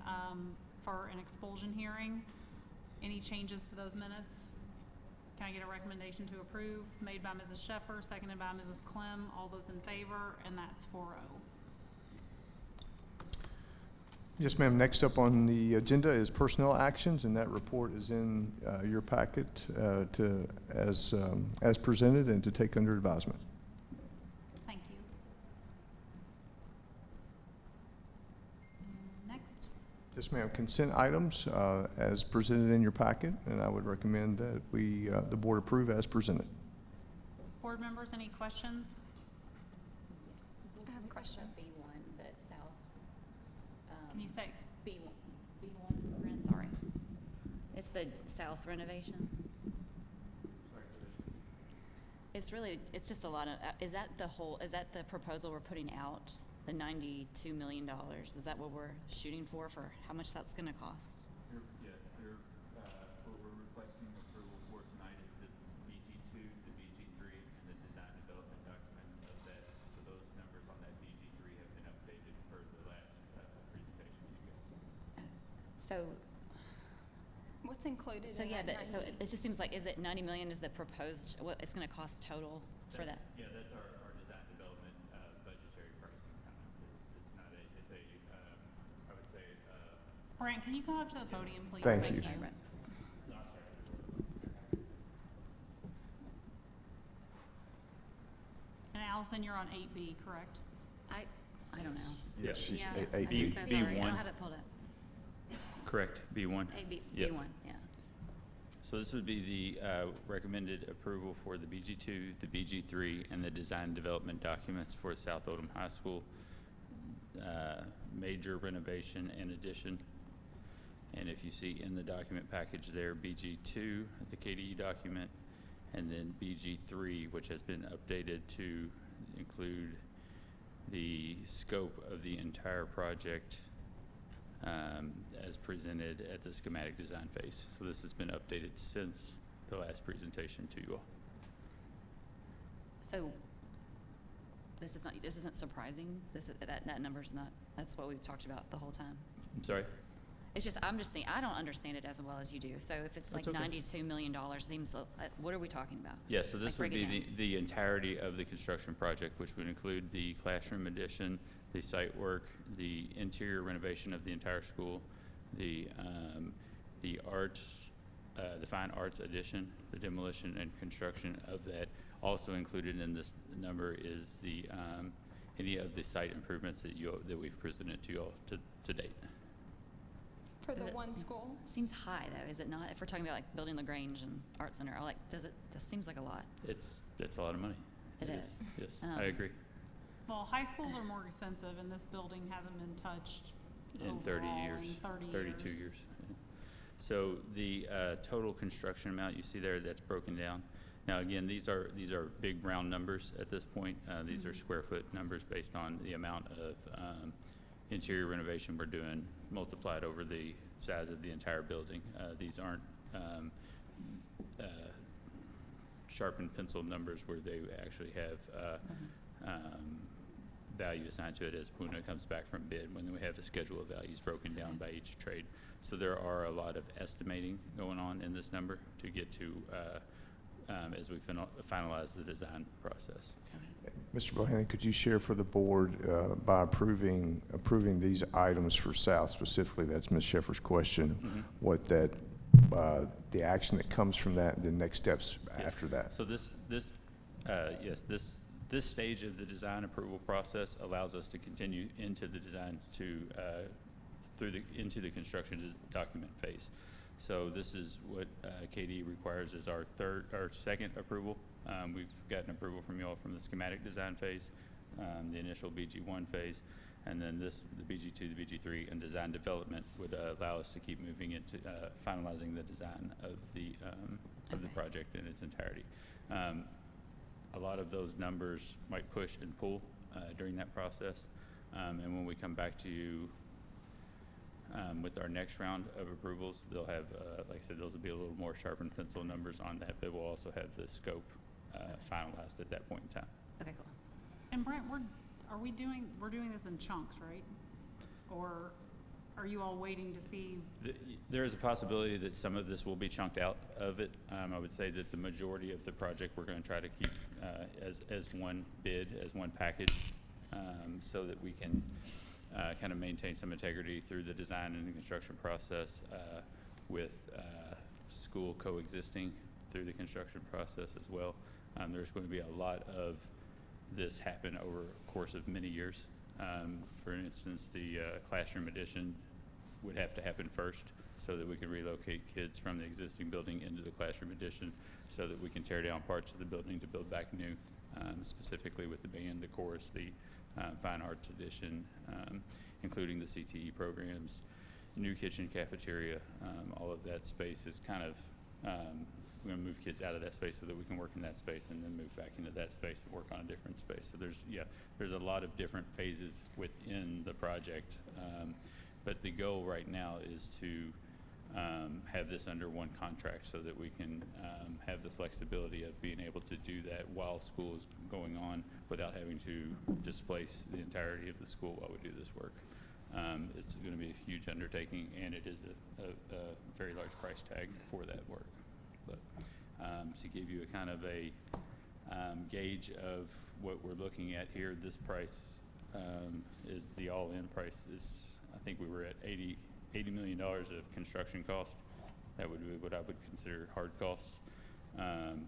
for an expulsion hearing. Any changes to those minutes? Can I get a recommendation to approve? Made by Mrs. Sheffer, seconded by Mrs. Clem. All those in favor, and that's 4-0. Yes, ma'am. Next up on the agenda is personnel actions, and that report is in your packet as presented and to take under advisement. Thank you. Yes, ma'am. Consent items as presented in your packet, and I would recommend that the board approve as presented. Board members, any questions? I have a question. B1, the south. Can you say? B1, Brent, sorry. It's the south renovation. It's just a lot of, is that the proposal we're putting out? The $92 million, is that what we're shooting for how much that's gonna cost? What we're requesting approval for tonight is the BG2, the BG3, and the design development documents of that. So those numbers on that BG3 have been updated for the last presentation to you guys. So, What's included so in yeah, that so 90? it just seems like, is it 90 million is the proposed, what it's gonna cost total for that? Yeah, that's our design development budgetary pricing. It's not a, it's a, I would say, Brent, can you come up to the podium, please? Thank you. Sorry, Brent. And Allison, you're on 8B, correct? I don't know. Yes, she's Yeah, A- I think so, sorry, I B1. don't have it pulled up. correct, B1. Yep. B1, yeah. So this would be the recommended approval for the BG2, the BG3, and the design development documents for South Oldham High School. Major renovation and addition. And if you see in the document package there, BG2, the KDE document, and then BG3, which has been updated to include the scope of the entire project as presented at the schematic design phase. So this has been updated since the last presentation to you all. So, this isn't surprising, that number's not, that's what we've talked about the whole time. I'm sorry? It's just, I'm just saying, I don't understand it as well as you do, so if it's like That's okay. $92 million, seems, what are we talking about? Yeah, so this Like, would break be it the entirety of the construction project, which would include the classroom addition, the site work, the interior renovation of the entire school, the arts, the fine arts addition, the demolition and construction of that. Also included in this number is the any of the site improvements that we've presented to you all to date. For Does the it one school? Seems high though, is it not? If we're talking about like building LaGrange and Art Center, that seems like a lot. It's a lot of money. It is. Yes, Um, I agree. Well, high schools are more expensive, and this building hasn't been touched In 30 overall years, in 32 years. Yeah. So the total construction amount you see there, that's broken down. Now, again, these are big round numbers at this point. These are square foot numbers based on the amount of interior renovation we're doing multiplied over the size of the entire building. These aren't sharpened pencil numbers where they actually have value assigned to it as when it comes back from bid, when we have a schedule of values broken down by each trade. So there are a lot of estimating going on in this number to get to as we finalize the design process. Mr. Bohannon, could you share for the board by approving these items for South specifically, that's Ms. Sheffer's question, what that, the action that comes from that, and the next steps after that? So this stage of the design approval process allows us to continue into the design into the construction document phase. So this is what KDE requires as our second approval. We've gotten approval from you all from the schematic design phase, the initial BG1 phase, and then the BG2, the BG3, and design development would allow us to keep moving into finalizing the design of the project in its entirety. A lot of those numbers might push and pull during that process, and when we come back to you with our next round of approvals, they'll have, like I said, those will be a little more sharpened pencil numbers on that, but we'll also have the scope finalized at that point in time. Okay, cool. And Brent, we're doing this in chunks, right? Or are you all waiting to see? There is a possibility that some of this will be chunked out of it. I would say that the majority of the project we're going to try to keep as one bid, as one package, so that we can kind of maintain some integrity through the design and the construction process with school coexisting through the construction process as well. There's going to be a lot of this happen over a course of many years. For instance, the classroom addition would have to happen first so that we can relocate kids from the existing building into the classroom addition so that we can tear down parts of the building to build back new, specifically with the band, the chorus, the fine arts addition, including the CTE programs, new kitchen, cafeteria. All of that space is kind of, we're going to move kids out of that space so that we can work in that space and then move back into that space and work on a different space. So there's a lot of different phases within the project. But the goal right now is to have this under one contract so that we can have the flexibility of being able to do that while school is going on without having to displace the entirety of the school while we do this work. It's going to be a huge undertaking, and it is a very large price tag for that work. But to give you a kind of a gauge of what we're looking at here, this price is the all-in price. I think we were at $80 million of construction cost. That would be what I would consider hard costs. And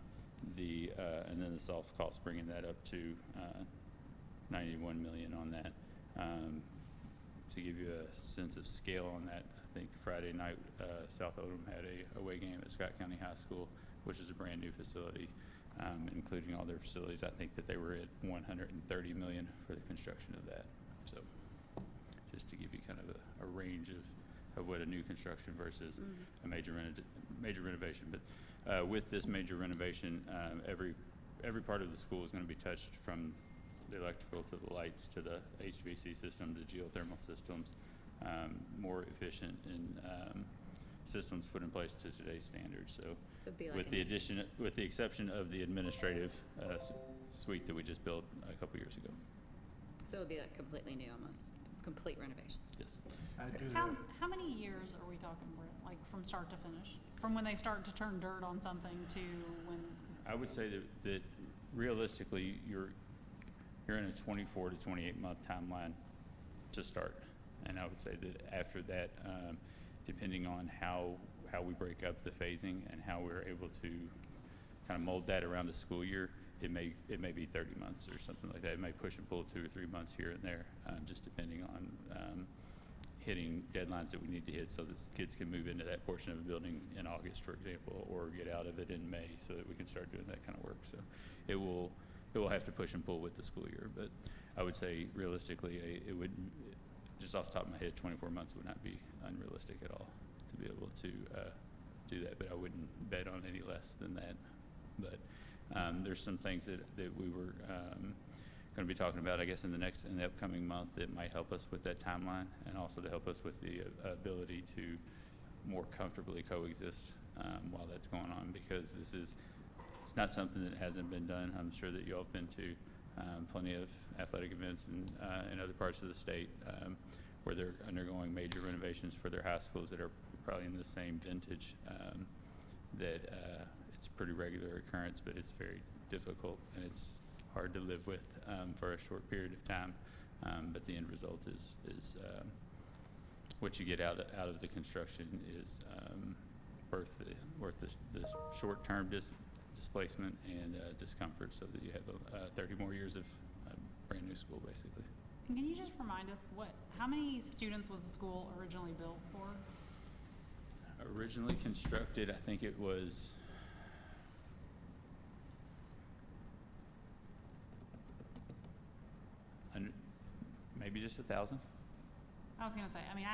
then the soft costs, bringing that up to $91 million on that. To give you a sense of scale on that, I think Friday night South Odom had a away game at Scott County High School, which is a brand new facility, including all their facilities. I think that they were at $130 million for the construction of that. So just to give you kind of a range of what a new construction versus a major renovation. But with this major renovation, every part of the school is going to be touched, from the electrical to the lights to the HVAC system, the geothermal systems, more efficient and systems put in place to today's standards. So it'd be like with the exception of the administrative suite that we just built a couple years ago. So it would be like completely new, almost complete renovation. Yes. How many years are we talking, Brett, like from start to finish? From when they start to turn dirt on something to when? I would say that realistically, you're in a 24 to 28 month timeline to start. And I would say that after that, depending on how we break up the phasing and how we're able to kind of mold that around the school year, it may be 30 months or something like that. It may push and pull 2 or 3 months here and there, just depending on hitting deadlines that we need to hit so that kids can move into that portion of the building in August, for example, or get out of it in May so that we can start doing that kind of work. So it will have to push and pull with the school year. But I would say realistically, it would, just off the top of my head, 24 months would not be unrealistic at all to be able to do that. But I wouldn't bet on any less than that. But there's some things that we were going to be talking about, I guess, in the upcoming month that might help us with that timeline, and also to help us with the ability to more comfortably coexist while that's going on, because it's not something that hasn't been done. I'm sure that you all have been to plenty of athletic events in other parts of the state where they're undergoing major renovations for their high schools that are probably in the same vintage. It's pretty regular occurrence, but it's very difficult and it's hard to live with for a short period of time. But the end result is what you get out of the construction is worth the short-term displacement and discomfort, so that you have 30 more years of brand new school, basically. Can you just remind us how many students was the school originally built for? Originally constructed, I think it was maybe just 1,000. I was gonna say, I mean,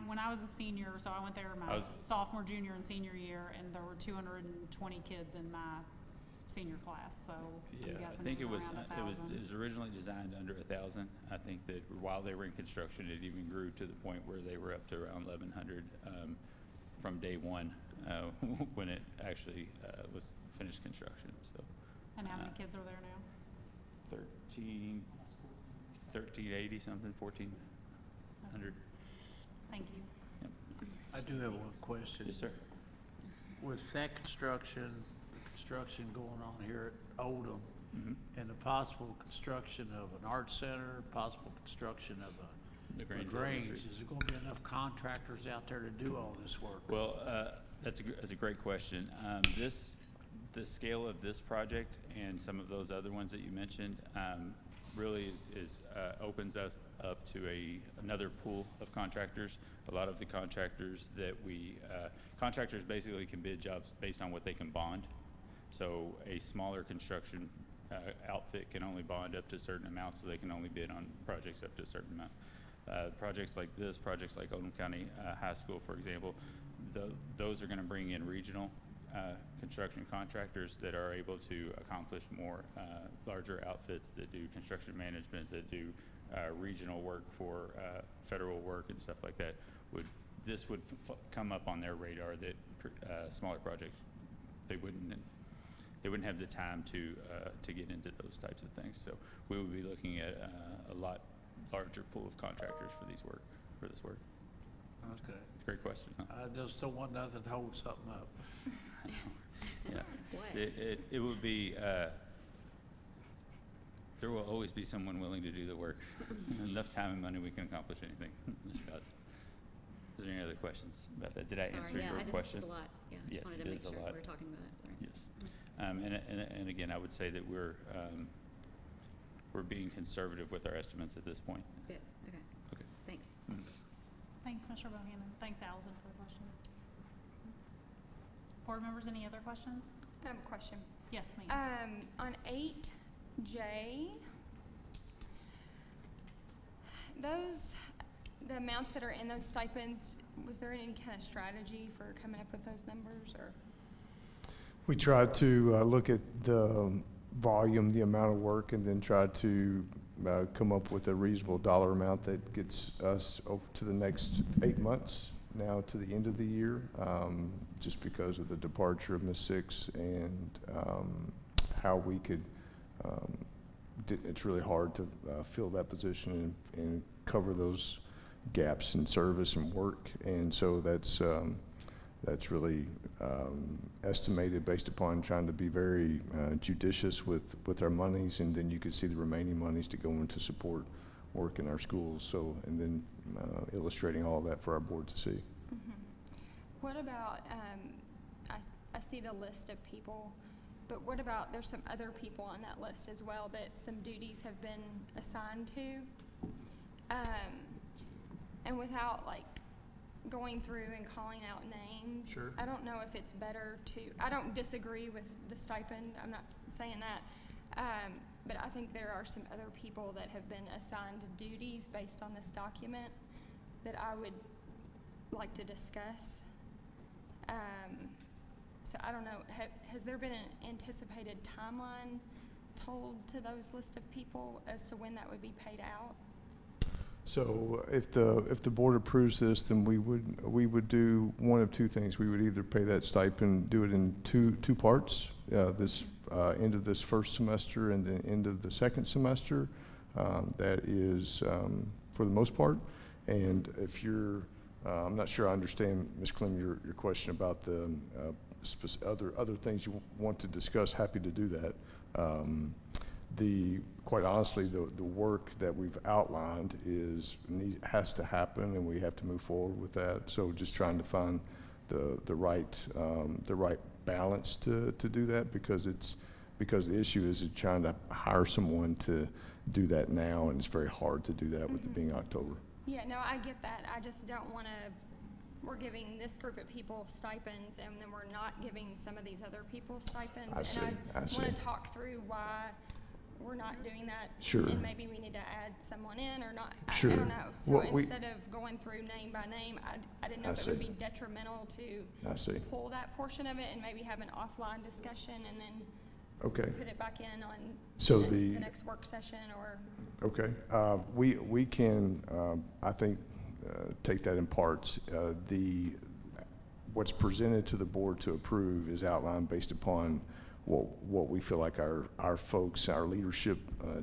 when I was a senior, so I went there my sophomore, junior, and senior year, and there were 220 kids in my senior class. So yeah, I think it was originally designed under 1,000. I think that while they were in construction, it even grew to the point where they were up to around 1,100 from day one when it actually was finished construction. So. And how many kids are there now? 1380 something, 1,400. Thank you. Yep. I do have one question. Yes, sir. With that construction going on here at Oldham, and the possible construction of an art center, possible construction of a Grange, is there going to be enough contractors out there to do all this work? Well, that's a great question. The scale of this project and some of those other ones that you mentioned, really opens us up to another pool of contractors. A lot of the contractors that contractors basically can bid jobs based on what they can bond. So a smaller construction outfit can only bond up to a certain amount, so they can only bid on projects up to a certain amount. Projects like this, projects like Oldham County High School, for example, those are going to bring in regional construction contractors that are able to accomplish more larger outfits that do construction management, that do regional work for federal work and stuff like that. This would come up on their radar that smaller projects, they wouldn't have the time to get into those types of things. So we would be looking at a lot larger pool of contractors for this work. Okay. Great question. Huh? I just don't want nothing to hold something up. Yeah. It would be, there will always be someone willing to do the work. Enough time and money, we can accomplish anything. Is there any other questions about that? Did I answer your question? It's a lot. Yeah, Yes, just wanted it to make is sure a we lot. were talking about it. Right. Yes. And again, I would say that we're being conservative with our estimates at this point. Good. Okay. Okay. Thanks. Thanks, Mr. Bohannon. Thanks, Allison, for the question. Board members, any other questions? I have a question. Yes, ma'am. On 8J, the amounts that are in those stipends, was there any kind of strategy for coming up with those numbers, or? We tried to look at the volume, the amount of work, and then try to come up with a reasonable dollar amount that gets us over to the next 8 months, now to the end of the year, just because of the departure of Ms. Six and how we could, it's really hard to fill that position and cover those gaps in service and work, and so that's really estimated based upon trying to be very judicious with our monies, and then you could see the remaining monies to go into support work in our schools. So, and then illustrating all of that for our board to see. Mm-hmm. What about, I see the list of people, but what about, there's some other people on that list as well that some duties have been assigned to? And without like going through and calling out names. Sure. I don't know if it's better to, I don't disagree with the stipend, I'm not saying that, but I think there are some other people that have been assigned duties based on this document that I would like to discuss. So I don't know, has there been an anticipated timeline told to those list of people as to when that would be paid out? So if the board approves this, then we would do one of two things. We would either pay that stipend, do it in two parts, this end of this first semester and then end of the second semester. That is for the most part. And if you're, I'm not sure I understand, Ms. Clem, your question about the other things you want to discuss. Happy to do that. Quite honestly, the work that we've outlined has to happen, and we have to move forward with that. So just trying to find the right balance to do that, because the issue is trying to hire someone to do that now, and it's very hard to do that with it being October. Yeah, no, I get that. I just don't want to, we're giving this group of people stipends and then we're not giving some of these other people stipends. I see. I want to talk through why we're not doing that. Sure. And maybe we need to add someone in or not. Sure. I don't know. So Well, instead of going through name by name, I didn't know if it would be detrimental to pull that portion of it and maybe have an offline discussion and then put it back in on the next work session or. Okay. We can, I think, take that in parts. What's presented to the board to approve is outlined based upon what we feel like our folks, our leadership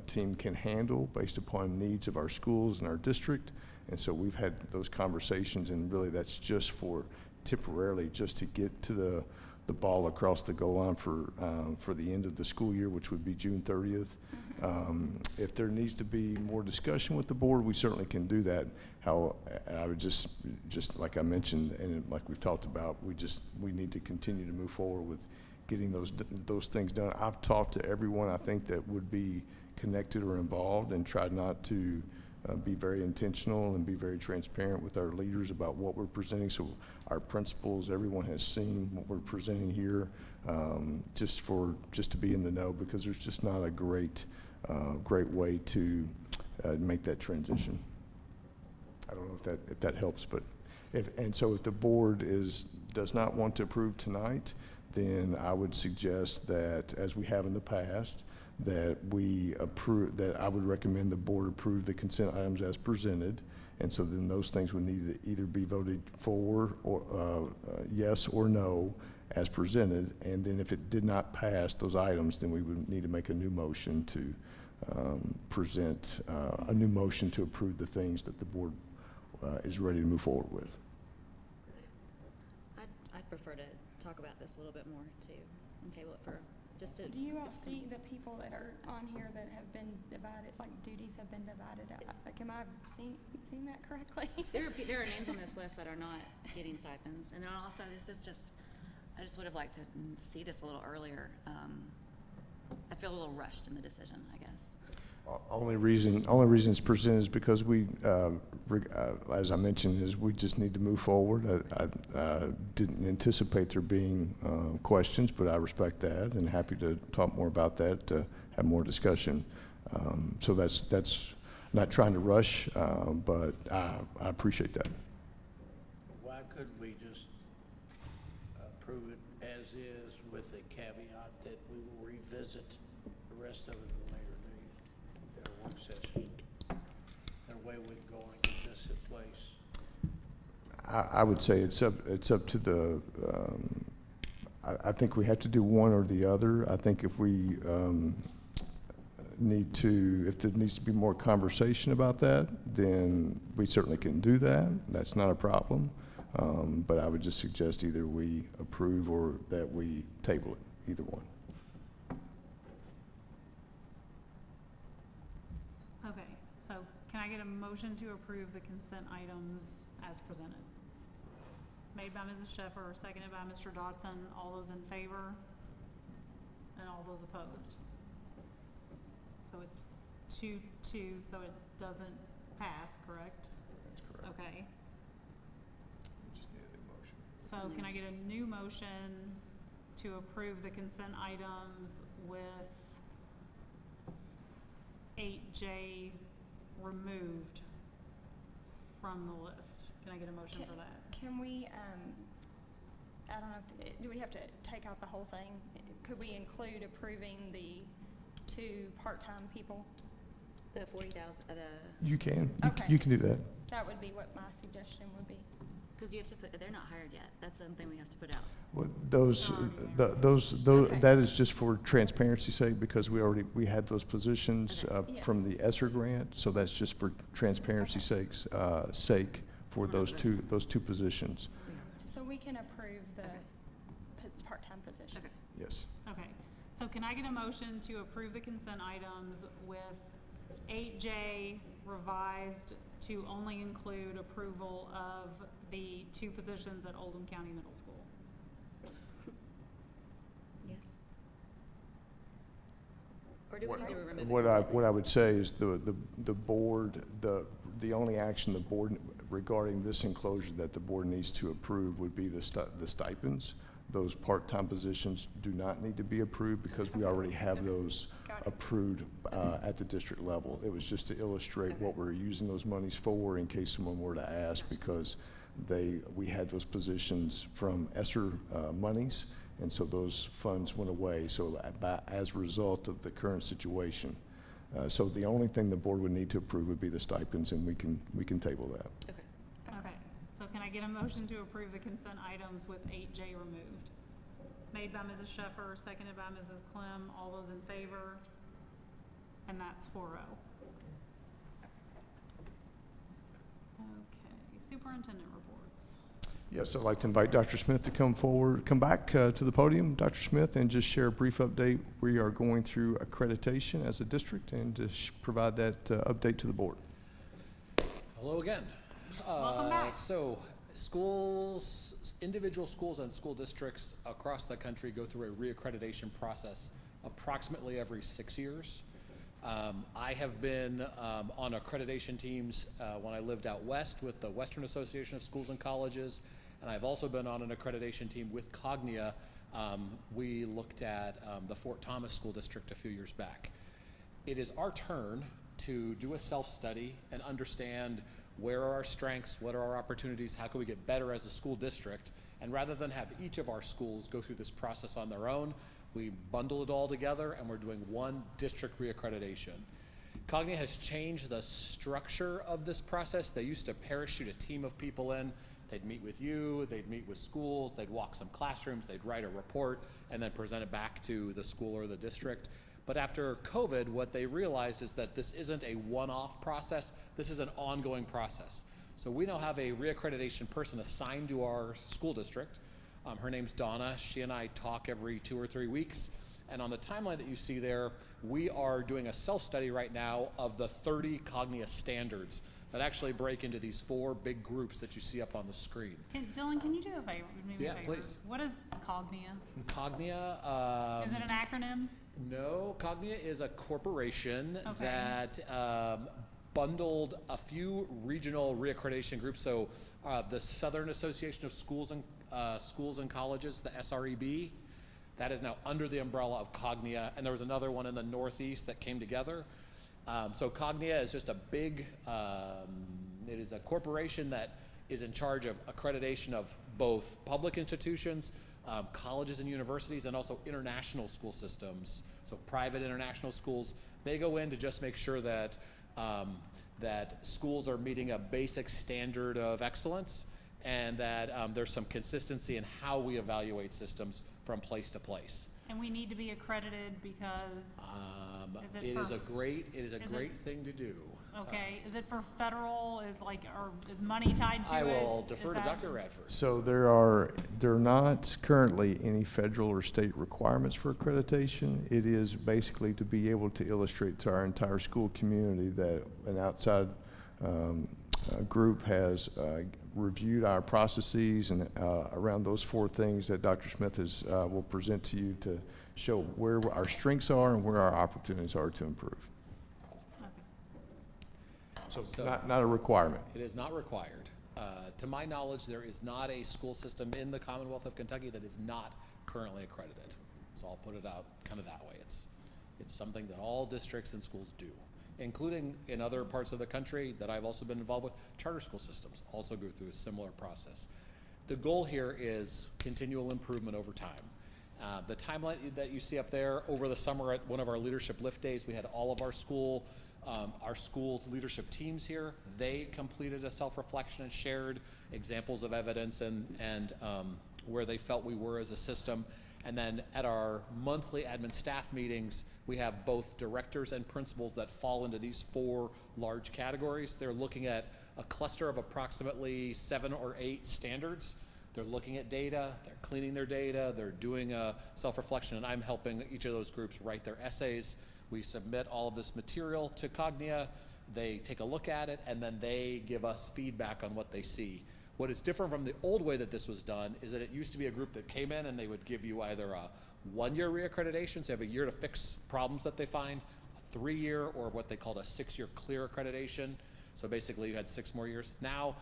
team can handle based upon needs of our schools and our district. And so we've had those conversations, and really that's just for temporarily just to get to the ball across the goal line for the end of the school year, which would be June 30th. If there needs to be more discussion with the board, we certainly can do that. I would just like I mentioned, and like we've talked about, we need to continue to move forward with getting those things done. I've talked to everyone I think that would be connected or involved and tried not to be very intentional and be very transparent with our leaders about what we're presenting. So our principals, everyone has seen what we're presenting here, just to be in the know, because there's just not a great way to make that transition. I don't know if that helps, but if the board does not want to approve tonight, then I would suggest that, as we have in the past, that I would recommend the board approve the consent items as presented. And so then those things would need to either be voted for or yes or no as presented. And then if it did not pass those items, then we would need to make a new motion to present a new motion to approve the things that the board is ready to move forward with. I'd prefer to talk about this a little bit more too, and table it for just to. Do you all see the people that are on here that have been divided, like duties have been divided up? Like, am I seeing that correctly? There are names on this list that are not getting stipends, and then also I just would have liked to see this a little earlier. I feel a little rushed in the decision, I guess. Only reason it's presented is because we, as I mentioned, is we just need to move forward. I didn't anticipate there being questions, but I respect that and happy to talk more about that, to have more discussion. So that's not trying to rush, but I appreciate that. Why couldn't we just approve it as is with the caveat that we will revisit the rest of it at a later date, at a work session? And a way we can go and get this in place. I would say it's up to the, I think we have to do one or the other. I think if we if there needs to be more conversation about that, then we certainly can do that. That's not a problem. But I would just suggest either we approve or that we table it, either one. Okay, so can I get a motion to approve the consent items as presented? Made by Mrs. Sheffer, seconded by Mr. Dodson. All those in favor? And all those opposed? So it's 2-2, so it doesn't pass, correct? That's correct. Okay. We just need a new motion. So can I get a new motion to approve the consent items with 8J removed from the list? Can I get a motion for that? Can we, I don't know, do we have to take out the whole thing? Could we include approving the 2 part-time people? The 40,000, You can. Okay. You can do that. That would be what my suggestion would be. because you have to put, they're not hired yet. That's something we have to put out. Well, those, Okay. that is just for transparency's sake, because we had those positions Yes. from the ESSER grant, so that's just for transparency's sake for those two positions. So we can approve the part-time positions. Yes. Okay, so can I get a motion to approve the consent items with 8J revised to only include approval of the 2 positions at Oldham County Middle School? Yes. Or do we need to remove it? What I would say is the board, the only action the board regarding this enclosure that the board needs to approve would be the stipends. Those part-time positions do not need to be approved because we already have those approved at the district level. It was just to illustrate what we're using those monies for in case someone were to ask, because we had those positions from ESSER monies, and so those funds went away. So as a result of the current situation, so the only thing the board would need to approve would be the stipends, and we can table that. Okay, so can I get a motion to approve the consent items with 8J removed? Made by Mrs. Sheffer, seconded by Mrs. Clem. All those in favor? And that's 4-0. Okay, superintendent reports. Yes, I'd like to invite Dr. Smith to come back to the podium, Dr. Smith, and just share a brief update. We are going through accreditation as a district, and just provide that update to the board. Hello again. Welcome back. So individual schools and school districts across the country go through a reaccreditation process approximately every 6 years. I have been on accreditation teams when I lived out west with the Western Association of Schools and Colleges, and I've also been on an accreditation team with Cognia. We looked at the Fort Thomas School District a few years back. It is our turn to do a self-study and understand where are our strengths, what are our opportunities, how can we get better as a school district, and rather than have each of our schools go through this process on their own, we bundle it all together and we're doing one district reaccreditation. Cognia has changed the structure of this process. They used to parachute a team of people in. They'd meet with you, they'd meet with schools, they'd walk some classrooms, they'd write a report, and then present it back to the school or the district. But after COVID, what they realized is that this isn't a one-off process, this is an ongoing process. So we now have a reaccreditation person assigned to our school district. Her name's Donna. She and I talk every 2 or 3 weeks. And on the timeline that you see there, we are doing a self-study right now of the 30 Cognia standards that actually break into these 4 big groups that you see up on the screen. Dylan, can you do a favor? Yeah, please. What is Cognia? Cognia. Is it an acronym? No, Cognia is a corporation Okay. that bundled a few regional reaccreditation groups. So the Southern Association of Schools and Colleges, the SREB, that is now under the umbrella of Cognia, and there was another one in the Northeast that came together. So Cognia is just a big, it is a corporation that is in charge of accreditation of both public institutions, colleges and universities, and also international school systems. So private international schools, they go in to just make sure that that schools are meeting a basic standard of excellence, and that there's some consistency in how we evaluate systems from place to place. And we need to be accredited because It is a great thing to do. Okay, is it for federal, or is money tied to it? I will Is defer to that- Dr. Radford. So there are not currently any federal or state requirements for accreditation. It is basically to be able to illustrate to our entire school community that an outside group has reviewed our processes and around those 4 things that Dr. Smith will present to you to show where our strengths are and where our opportunities are to improve. So not a requirement. It is not required. To my knowledge, there is not a school system in the Commonwealth of Kentucky that is not currently accredited. So I'll put it out kind of that way. It's something that all districts and schools do, including in other parts of the country that I've also been involved with. Charter school systems also go through a similar process. The goal here is continual improvement over time. The timeline that you see up there, over the summer at one of our leadership lift days, we had all of our school leadership teams here. They completed a self-reflection and shared examples of evidence and where they felt we were as a system. And then at our monthly admin staff meetings, we have both directors and principals that fall into these 4 large categories. They're looking at a cluster of approximately 7 or 8 standards. They're looking at data, they're cleaning their data, they're doing a self-reflection, and I'm helping each of those groups write their essays. We submit all of this material to Cognia, they take a look at it, and then they give us feedback on what they see. What is different from the old way that this was done is that it used to be a group that came in and they would give you either a 1-year reaccreditation, so you have a year to fix problems that they find, a 3-year, or what they called a 6-year clear accreditation. So basically you had 6 more years. Now,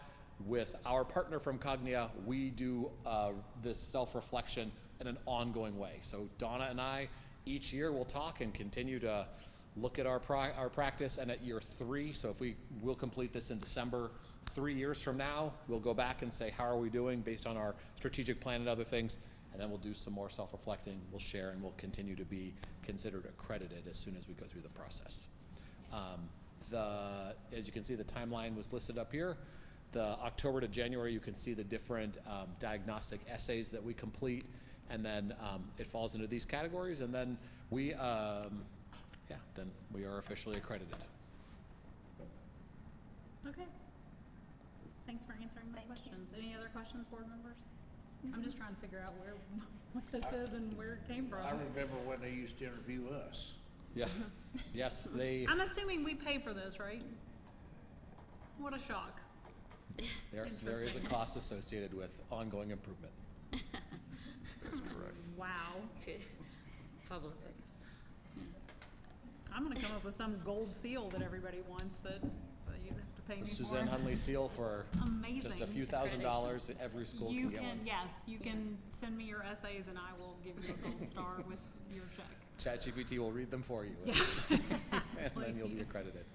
with our partner from Cognia, we do this self-reflection in an ongoing way. So Donna and I, each year we'll talk and continue to look at our practice, and at year 3, so if we'll complete this in December, 3 years from now, we'll go back and say, how are we doing based on our strategic plan and other things, and then we'll do some more self-reflecting, we'll share, and we'll continue to be considered accredited as soon as we go through the process. As you can see, the timeline was listed up here. The October to January, you can see the different diagnostic essays that we complete, and then it falls into these categories, and then we are officially accredited. Okay. Thanks for answering my questions. Any other questions, board members? I'm just trying to figure out what this is and where it came from. I remember when they used to interview us. Yeah. Yes, I'm assuming we pay for this, right? What a shock. There is a cost associated with ongoing improvement. That's correct. Wow. Publicist. I'm gonna come up with some gold seal that everybody wants, but you have to pay me The for. Suzanne Hunley seal for Amazing. just a few $1,000s, every school You can get can, one. yes, you can send me your essays and I will give you a gold star with your check. ChatGPT will read them for you. Yeah, And then you'll be accredited.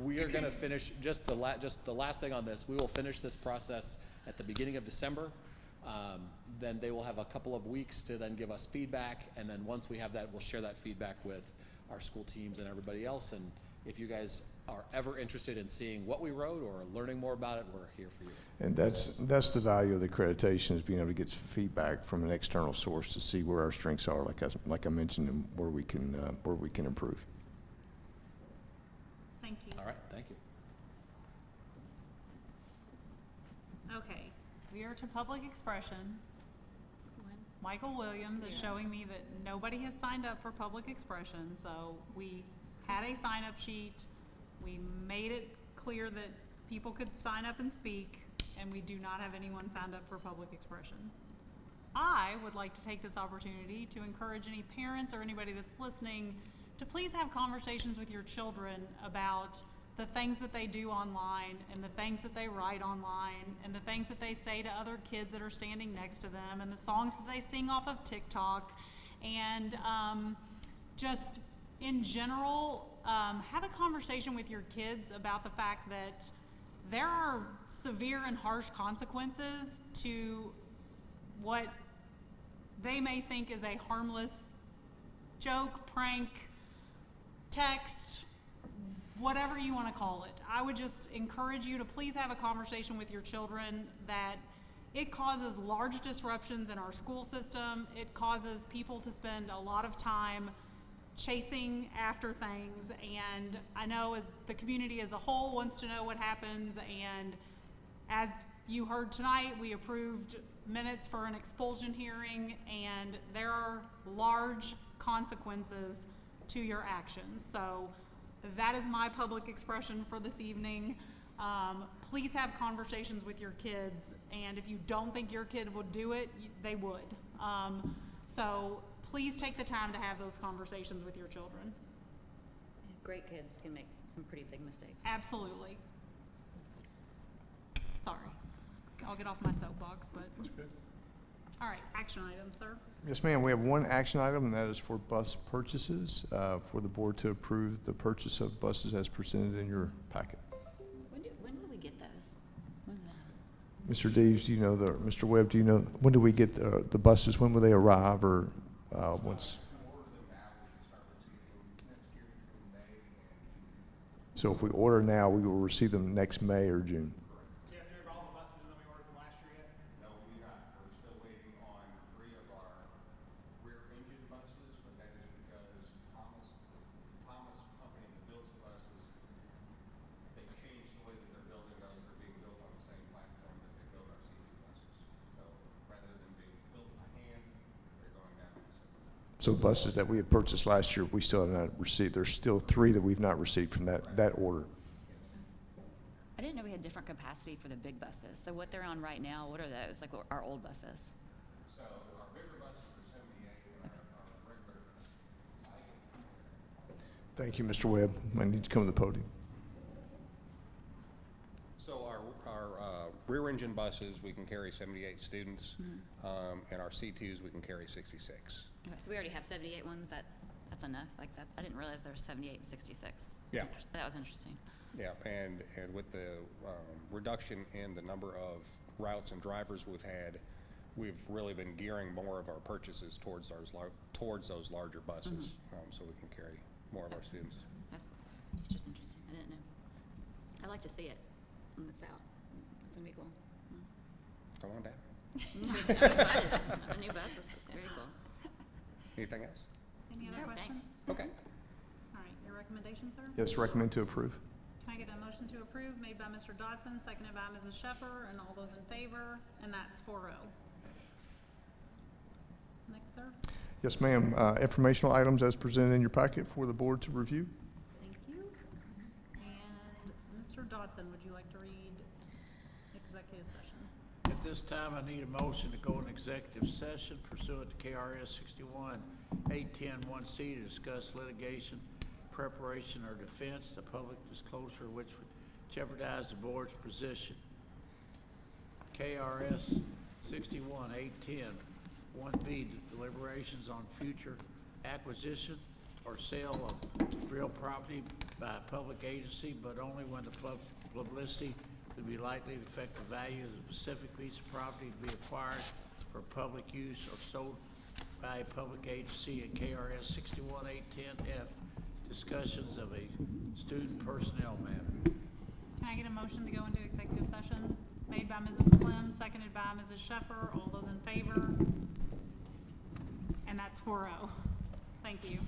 We are gonna finish, just the last thing on this, we will finish this process at the beginning of December. Then they will have a couple of weeks to then give us feedback, and then once we have that, we'll share that feedback with our school teams and everybody else. And if you guys are ever interested in seeing what we wrote or learning more about it, we're here for you. And that's the value of the accreditation, is being able to get feedback from an external source to see where our strengths are, like I mentioned, and where we can improve. Thank you. All right, thank you. Okay, we are to public expression. Michael Williams is showing me that nobody has signed up for public expression, so we had a sign-up sheet. We made it clear that people could sign up and speak, and we do not have anyone signed up for public expression. I would like to take this opportunity to encourage any parents or anybody that's listening to please have conversations with your children about the things that they do online and the things that they write online and the things that they say to other kids that are standing next to them and the songs that they sing off of TikTok. And just in general, have a conversation with your kids about the fact that there are severe and harsh consequences to what they may think is a harmless joke, prank, text, whatever you want to call it. I would just encourage you to please have a conversation with your children that it causes large disruptions in our school system. It causes people to spend a lot of time chasing after things, and I know as the community as a whole wants to know what happens, and as you heard tonight, we approved minutes for an expulsion hearing, and there are large consequences to your actions. So that is my public expression for this evening. Please have conversations with your kids, and if you don't think your kid would do it, they would. So please take the time to have those conversations with your children. Great kids can make some pretty big mistakes. Absolutely. Sorry, I'll get off my soapbox, but. All right, action items, sir. Yes, ma'am. We have one action item, and that is for bus purchases, for the board to approve the purchase of buses as presented in your packet. When will we get those? When will that- Mr. Deves, do you know Mr. Webb, do you know, when do we get the buses? When will they arrive, or once? So if we order now, we will receive them next May or June. So buses that we had purchased last year, we still have not received. There's still 3 that we've not received from that order. I didn't know we had different capacity for the big buses. So what they're on right now, what are those? Like our old buses? So our bigger buses are 78 and our regular. Thank you, Mr. Webb. I need to come to the podium. So our rear engine buses, we can carry 78 students, and our C2s, we can carry 66. Okay, so we already have 78 ones. That's enough. Like that, I didn't realize there were 78 and 66. Yeah. That was interesting. Yeah, and with the reduction in the number of routes and drivers we've had, we've really been gearing more of our purchases towards those larger buses, so we can carry more of our students. That's just interesting. I didn't know. I'd like to see it when it's out. It's gonna be cool. Come on down. I'm excited. A new bus. It's very cool. Anything else? Any other No, questions? Okay. All right, your recommendation, sir? Yes, recommend to approve. Can I get a motion to approve made by Mr. Dodson, seconded by Mrs. Sheffer, and all those in favor, and that's 4-0. Next, sir. Yes, ma'am. Informational items as presented in your packet for the board to review. Thank you. And Mr. Dodson, would you like to read executive session? At this time, I need a motion to go in executive session pursuant to KRS 61-810-1C to discuss litigation preparation or defense, the public disclosure which would jeopardize the board's position. KRS 61-810, 1B, deliberations on future acquisition or sale of real property by a public agency, but only when the publicity would be likely to affect the value of the specific piece of property to be acquired for public use or sold by a public agency. And KRS 61-810F, discussions of a student personnel matter. Can I get a motion to go into executive session? Made by Mrs. Clem, seconded by Mrs. Sheffer. All those in favor? And that's 4-0. Thank you.